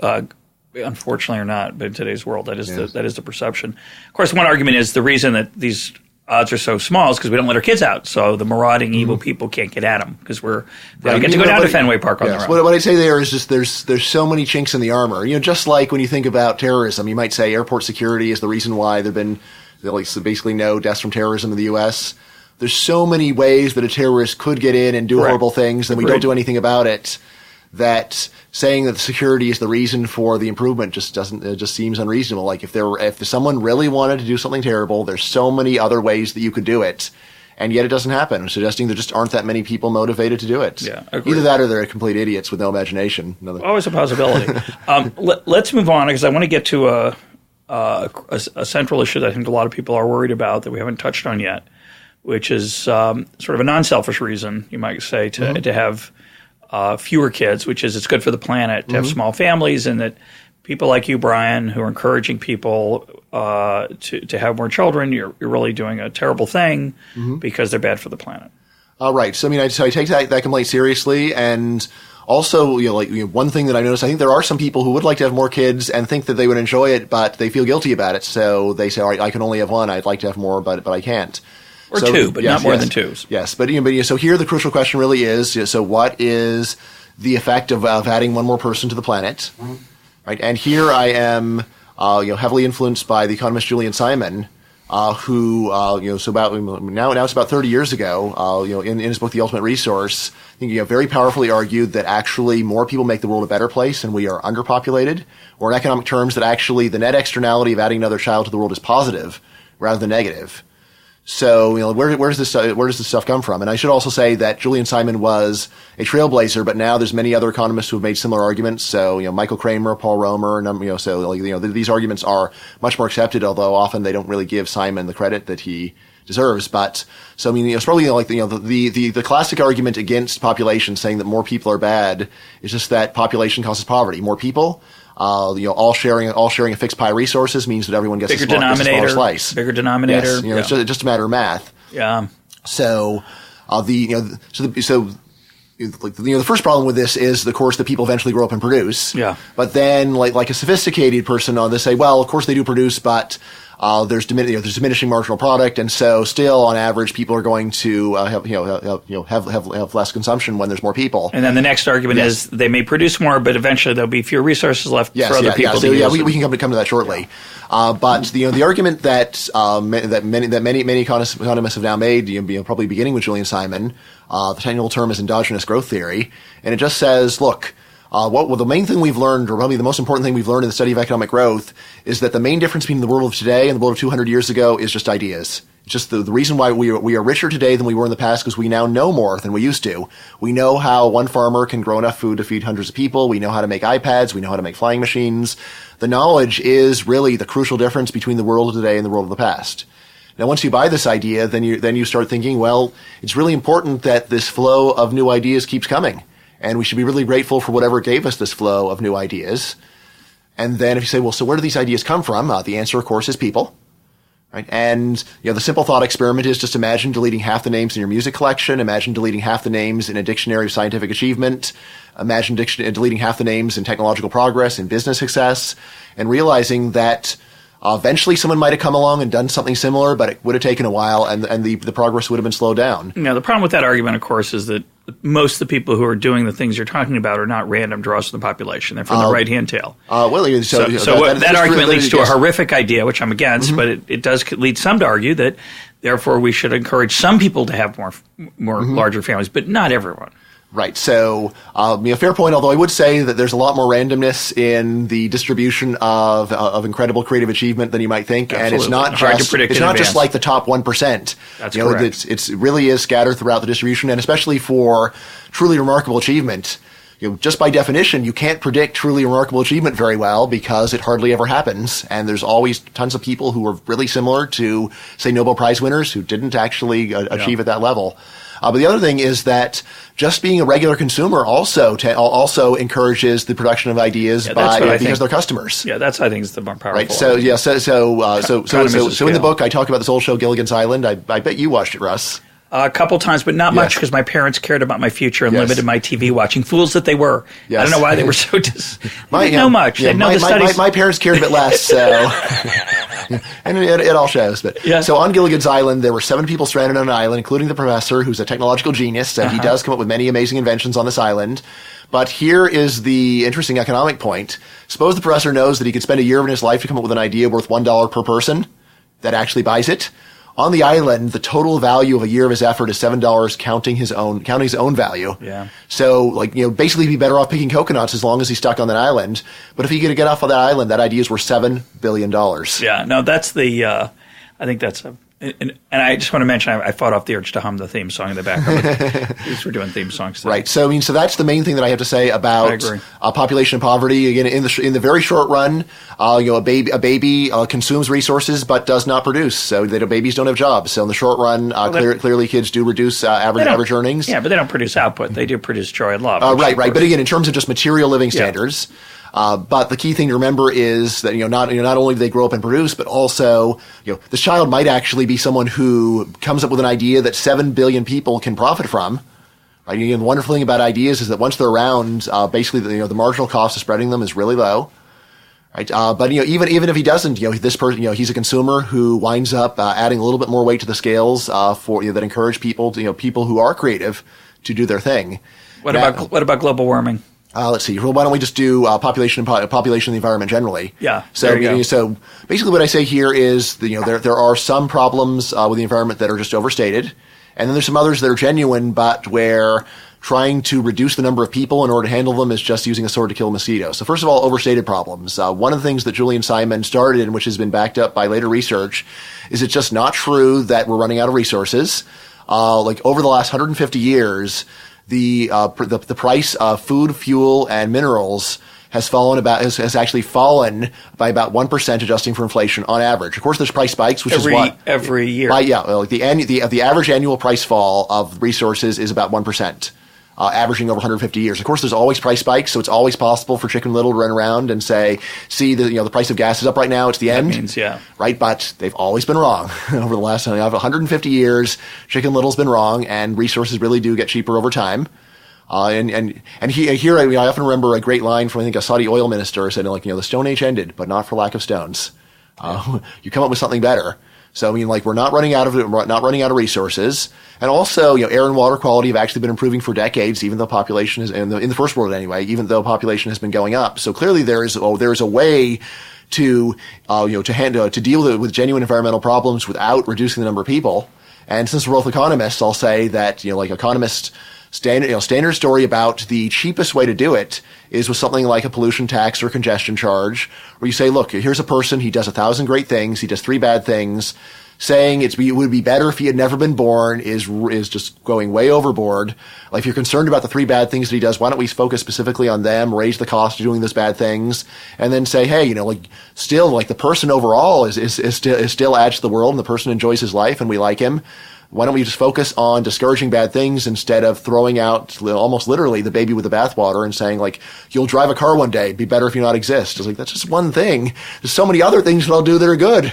Unfortunately or not, but in today's world, that is the perception. Of course, one argument is the reason that these odds are so small is because we don't let our kids out. So the marauding evil people can't get at them because they get to go down to Fenway Park on their own. What I'd say there is just there's so many chinks in the armor. Just like when you think about terrorism, you might say airport security is the reason why there've been basically no deaths from terrorism in the U.S. There's so many ways that a terrorist could get in and do horrible things, and we don't do anything about it. That saying that the security is the reason for the improvement just seems unreasonable. Like if someone really wanted to do something terrible, there's so many other ways that you could do it, and yet it doesn't happen. Suggesting there just aren't that many people motivated to do it. Yeah, either that or they're complete idiots with no imagination. Always a possibility. Let's move on because I want to get to a central issue that I think a lot of people are worried about that we haven't touched on yet, which is sort of a non-selfish reason, you might say, to have fewer kids, which is it's good for the planet to have small families, and that people like you, Bryan, who are encouraging people to have more children, you're really doing a terrible thing because they're bad for the planet. Right. So I take that complaint seriously, and also one thing that I noticed, I think there are some people who would like to have more kids and think that they would enjoy it, but they feel guilty about it. So they say, all right, I can only have one. I'd like to have more, but I can't. Or two, but not more than two. Yes, but so here the crucial question really is: so what is the effect of adding one more person to the planet? Right, and here I am, heavily influenced by the economist Julian Simon, who so about now it's about 30 years ago, in his book The Ultimate Resource, I think very powerfully argued that actually more people make the world a better place, and we are underpopulated, or in economic terms, that actually the net externality of adding another child to the world is positive rather than negative. So, where does this stuff come from? And I should also say that Julian Simon was a trailblazer, but now there's many other economists who have made similar arguments. So, Michael Kramer, Paul Romer, and these arguments are much more accepted, although often they don't really give Simon the credit that he deserves. But so, it's probably the classic argument against population, saying that more people are bad, is just that population causes poverty. More people, all sharing a fixed pie of resources means that everyone gets a smaller slice. Bigger denominator. Yes, it's just a matter of math. Yeah. So, the first problem with this is, of course, that people eventually grow up and produce. Yeah. But then, like a sophisticated person, they say, well, of course they do produce, but there's diminishing marginal product, and so still, on average, people are going to have less consumption when there's more people. And then the next argument is they may produce more, but eventually there'll be fewer resources left for other people to use. We can come to that shortly. But the argument that many economists have now made, probably beginning with Julian Simon, the technical term is endogenous growth theory, and it just says, look. The main thing we've learned, or probably the most important thing we've learned in the study of economic growth, is that the main difference between the world of today and the world of 200 years ago is just ideas. It's just the reason why we are richer today than we were in the past, because we now know more than we used to. We know how one farmer can grow enough food to feed hundreds of people. We know how to make iPads. We know how to make flying machines. The knowledge is really the crucial difference between the world of today and the world of the past. Now, once you buy this idea, then you start thinking, well, it's really important that this flow of new ideas keeps coming. And we should be really grateful for whatever gave us this flow of new ideas. And then if you say, well, so where do these ideas come from? The answer, of course, is people. Right? And the simple thought experiment is just imagine deleting half the names in your music collection. Imagine deleting half the names in a dictionary of scientific achievement. Imagine deleting half the names in technological progress and business success. And realizing that eventually someone might have come along and done something similar, but it would have taken a while, and the progress would have been slowed down. The problem with that argument, of course, is that most of the people who are doing the things you're talking about are not random draws from the population. They're from the right-hand tail. That argument leads to a horrific idea, which I'm against, but it does lead some to argue that, therefore, we should encourage some people to have more larger families, but not everyone. Right. So, fair point, although I would say that there's a lot more randomness in the distribution of incredible creative achievement than you might think. Absolutely. And it's not just like the top 1%. That's correct. It really is scattered throughout the distribution, and especially for truly remarkable achievement. Just by definition, you can't predict truly remarkable achievement very well because it hardly ever happens. And there's always tons of people who are really similar to, say, Nobel Prize winners who didn't actually achieve at that level. But the other thing is that just being a regular consumer also encourages the production of ideas because they're customers. Yeah, that's, I think, is the more powerful. Right. So in the book I talk about this old show Gilligan's Island. I bet you watched it, Russ. A couple times, but not much, because my parents cared about my future and limited my TV watching. Fools that they were. Yes. I don't know why they were so they didn't know much. They know the studies. My parents cared a bit less, so and it all shows. But so on Gilligan's Island, there were 7 people stranded on an island, including the professor, who's a technological genius. So he does come up with many amazing inventions on this island. But here is the interesting economic point. Suppose the professor knows that he could spend a year of his life to come up with an idea worth $1 per person that actually buys it. On the island, the total value of a year of his effort is $7, counting his own value. Yeah. So, basically, he'd be better off picking coconuts as long as he's stuck on that island. But if he could get off of that island, that idea is worth $7 billion. Yeah. No, that's the. I think that's a. And I just want to mention, I fought off the urge to hum the theme song in the background. We're doing theme songs today. Right. So, so that's the main thing that I have to say about population poverty. Again, in the very short run, a baby consumes resources but does not produce. So babies don't have jobs. So in the short run, clearly kids do reduce average earnings. Yeah, but they don't produce output. They do produce joy and love. Right. But again, in terms of just material living standards. But the key thing to remember is that not only do they grow up and produce, but also this child might actually be someone who comes up with an idea that 7 billion people can profit from. Right? The wonderful thing about ideas is that once they're around, basically the marginal cost of spreading them is really low. Right? But even if he doesn't, this person, he's a consumer who winds up adding a little bit more weight to the scales that encourage people who are creative to do their thing. What about global warming? Let's see. Well, why don't we just do population and the environment generally? Yeah. So basically, what I say here is there are some problems with the environment that are just overstated, and then there's some others that are genuine, but where trying to reduce the number of people in order to handle them is just using a sword to kill a mosquito. So first of all, overstated problems. One of the things that Julian Simon started, and which has been backed up by later research, is it's just not true that we're running out of resources. Over the last 150 years, the price of food, fuel, and minerals has actually fallen by about 1%, adjusting for inflation on average. Of course, there's price spikes, which is what every year. The average annual price fall of resources is about 1%. Averaging over 150 years. Of course, there's always price spikes, so it's always possible for Chicken Little to run around and say, "See, the price of gas is up right now. It's the end." That means, yeah. Right, but they've always been wrong over the last 150 years. Chicken Little's been wrong, and resources really do get cheaper over time. Here I often remember a great line from I think a Saudi oil minister saying, the Stone Age ended, but not for lack of stones. You come up with something better. So we're not running out of resources, and also air and water quality have actually been improving for decades, even though population is in the first world anyway. Even though population has been going up, so clearly there is a way to deal with genuine environmental problems without reducing the number of people. And since we're both economists, I'll say that economists. Standard story about the cheapest way to do it is with something like a pollution tax or congestion charge, where you say, look, here's a person, he does 1,000 great things, he does 3 bad things. Saying it would be better if he had never been born is just going way overboard. If you're concerned about the 3 bad things that he does, why don't we focus specifically on them, raise the cost of doing those bad things, and then say, hey, still the person overall is still adds to the world, and the person enjoys his life, and we like him. Why don't we just focus on discouraging bad things instead of throwing out almost literally the baby with the bathwater and saying, you'll drive a car one day, it'd be better if you not exist. It's that's just one thing. There's so many other things that I'll do that are good.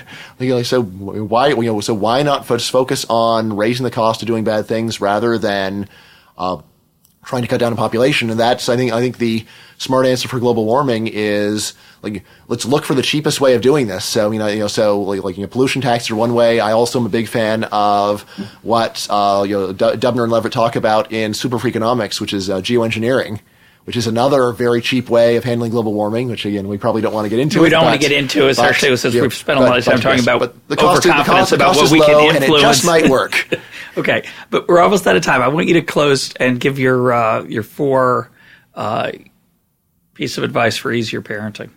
So why not just focus on raising the cost of doing bad things rather than trying to cut down on population? And that's, I think the smart answer for global warming is let's look for the cheapest way of doing this. So pollution taxes are one way. I also am a big fan of what Dubner and Levitt talk about in Superfreakonomics, which is geoengineering, which is another very cheap way of handling global warming, which again we probably don't want to get into. We don't want to get into, especially since we've spent a lot of time talking about overconfidence about what we can influence. And it just might work. Okay, but we're almost out of time. I want you to close and give your 4 piece of advice for easier parenting.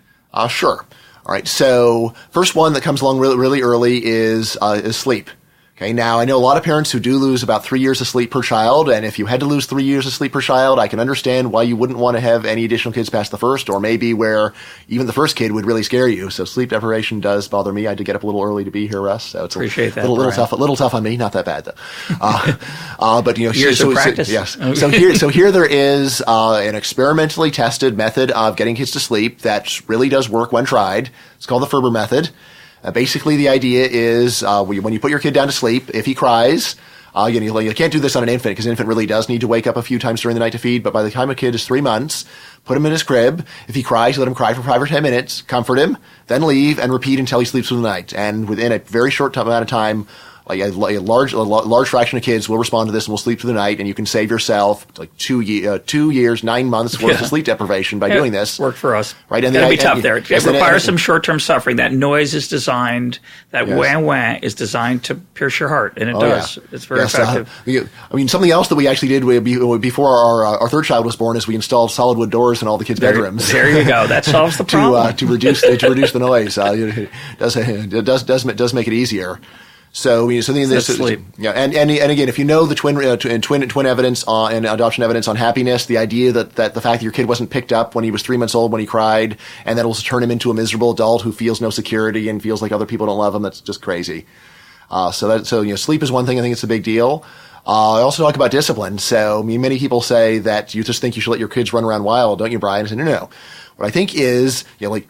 Sure. All right. So first one that comes along really, really early is sleep. Okay. Now I know a lot of parents who do lose about 3 years of sleep per child. And if you had to lose 3 years of sleep per child, I can understand why you wouldn't want to have any additional kids past the first, or maybe where even the first kid would really scare you. So sleep deprivation does bother me. I had to get up a little early to be here, Russ. So it's Appreciate that, little tough on me. Not that bad though. But years of practice. Yes. Okay. So here there is an experimentally tested method of getting kids to sleep that really does work when tried. It's called the Ferber method. Basically, the idea is when you put your kid down to sleep, if he cries, you can't do this on an infant because an infant really does need to wake up a few times during the night to feed. But by the time a kid is 3 months, put him in his crib. If he cries, let him cry for 5 or 10 minutes, comfort him, then leave and repeat until he sleeps through the night. And within a very short amount of time, a large fraction of kids will respond to this and will sleep through the night, and you can save yourself 2 years, 9 months worth of sleep deprivation by doing this. Worked for us. Right, and it'll be tough there. It requires some short-term suffering. That noise is designed, that wah-wah is designed to pierce your heart, and it does. Yeah. It's very effective. Something else that we actually did before our third child was born is we installed solid wood doors in all the kids' bedrooms. There you go. That solves the problem. to reduce the noise. It does make it easier. So sleep. Yeah, and again, if you know the twin evidence and adoption evidence on happiness, the idea that the fact that your kid wasn't picked up when he was 3 months old when he cried, and that will turn him into a miserable adult who feels no security and feels like other people don't love him, that's just crazy. So sleep is one thing. I think it's a big deal. I also talk about discipline. So many people say that you just think you should let your kids run around wild, don't you, Brian? I said, no. What I think is, you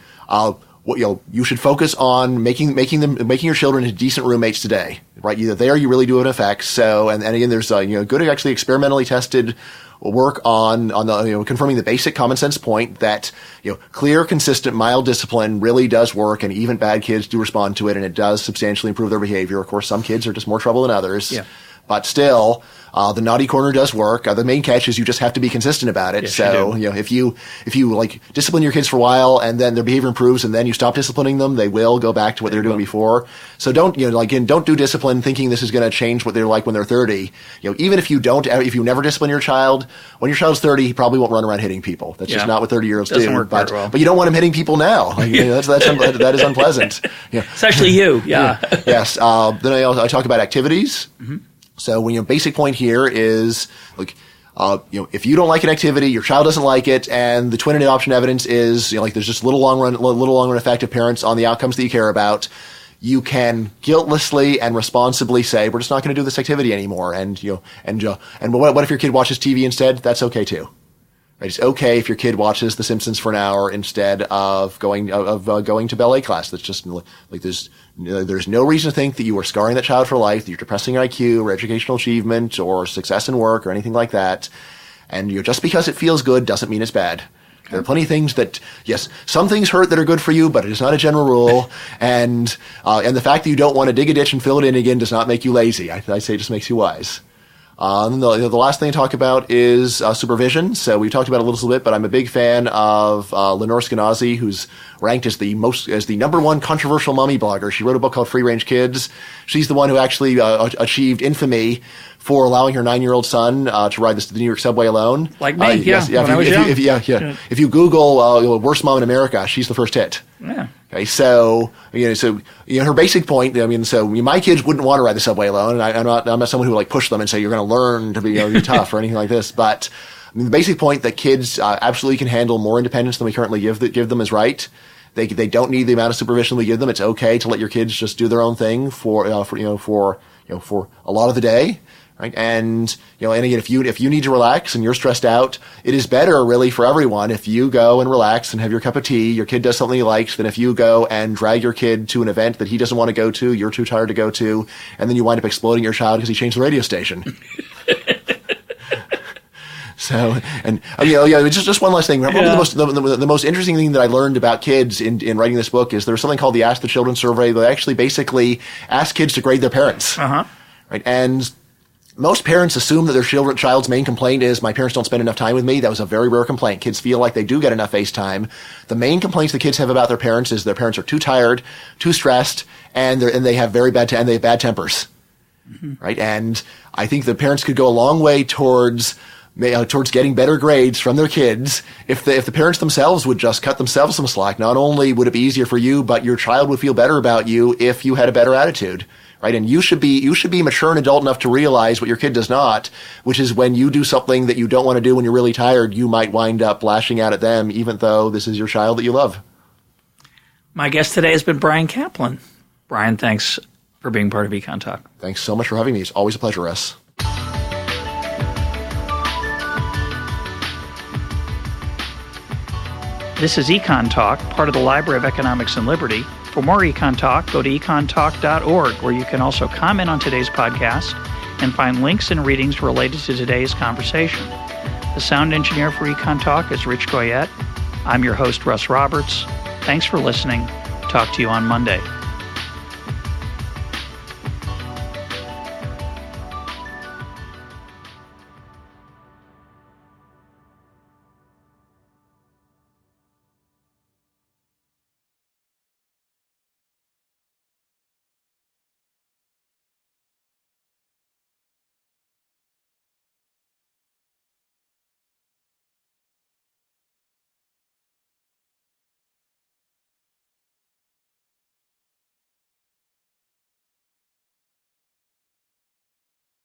should focus on making your children into decent roommates today, right? Either there, you really do an effect. So, and again, there's good actually experimentally tested work on the confirming the basic common sense point that clear, consistent, mild discipline really does work, and even bad kids do respond to it, and it does substantially improve their behavior. Of course, some kids are just more trouble than others. Yeah. But still, the naughty corner does work. The main catch is you just have to be consistent about it. Yes, so, if you like discipline your kids for a while and then their behavior improves and then you stop disciplining them, they will go back to what they were doing before. So don't do discipline thinking this is going to change what they're like when they're 30. Even if you never discipline your child, when your child's 30, he probably won't run around hitting people. That's just not what 30-year-olds do. Work but, well. but you don't want him hitting people now. That is unpleasant. It's actually you. Yeah. Yes. Then I talk about activities. Mm-hmm. So, basic point here is, if you don't like an activity, your child doesn't like it, and the twin adoption evidence is, there's just little long run effect of parents on the outcomes that you care about, you can guiltlessly and responsibly say, we're just not going to do this activity anymore. And what if your kid watches TV instead? That's okay too. Right? It's okay if your kid watches The Simpsons for an hour instead of going to ballet class. That's just there's no reason to think that you are scarring that child for life, that you're depressing IQ or educational achievement or success in work or anything like that. And just because it feels good doesn't mean it's bad. Okay. There are plenty of things that, yes, some things hurt that are good for you, but it is not a general rule. and the fact that you don't want to dig a ditch and fill it in again does not make you lazy. I say it just makes you wise. The last thing to talk about is supervision. So we talked about it a little bit, but I'm a big fan of Lenore Skenazy, who's ranked as the number one controversial mommy blogger. She wrote a book called Free Range Kids. She's the one who actually achieved infamy for allowing her 9-year-old son to ride the New York subway alone. Like me, If you Google worst mom in America, she's the first hit. Yeah. Okay, so her basic point. My kids wouldn't want to ride the subway alone, and I'm not someone who like push them and say you're going to learn to be tough or anything like this. But the basic point that kids absolutely can handle more independence than we currently give them is right. They don't need the amount of supervision we give them. It's okay to let your kids just do their own thing for a lot of the day. Right. And again, if you need to relax and you're stressed out, it is better really for everyone if you go and relax and have your cup of tea, your kid does something he likes, than if you go and drag your kid to an event that he doesn't want to go to, you're too tired to go to, and then you wind up exploding your child because he changed the radio station. So, and just one last thing. The most interesting thing that I learned about kids in writing this book is there's something called the Ask the Children survey. They actually basically ask kids to grade their parents. Uh-huh. Right. And most parents assume that their child's main complaint is, my parents don't spend enough time with me. That was a very rare complaint. Kids feel like they do get enough face time. The main complaints the kids have about their parents is their parents are too tired, too stressed, and they have bad tempers. Mm-hmm. Right? And I think that parents could go a long way towards getting better grades from their kids if the parents themselves would just cut themselves some slack. Not only would it be easier for you, but your child would feel better about you if you had a better attitude. Right? And you should be mature and adult enough to realize what your kid does not, which is when you do something that you don't want to do when you're really tired, you might wind up lashing out at them, even though this is your child that you love. My guest today has been Bryan Caplan. Bryan, thanks for being part of Econ Talk. Thanks so much for having me. It's always a pleasure, Russ. This is Econ Talk, part of the Library of Economics and Liberty. For more Econ Talk, go to econtalk.org, where you can also comment on today's podcast and find links and readings related to today's conversation. The sound engineer for Econ Talk is Rich Goyette. I'm your host, Russ Roberts. Thanks for listening. Talk to you on Monday.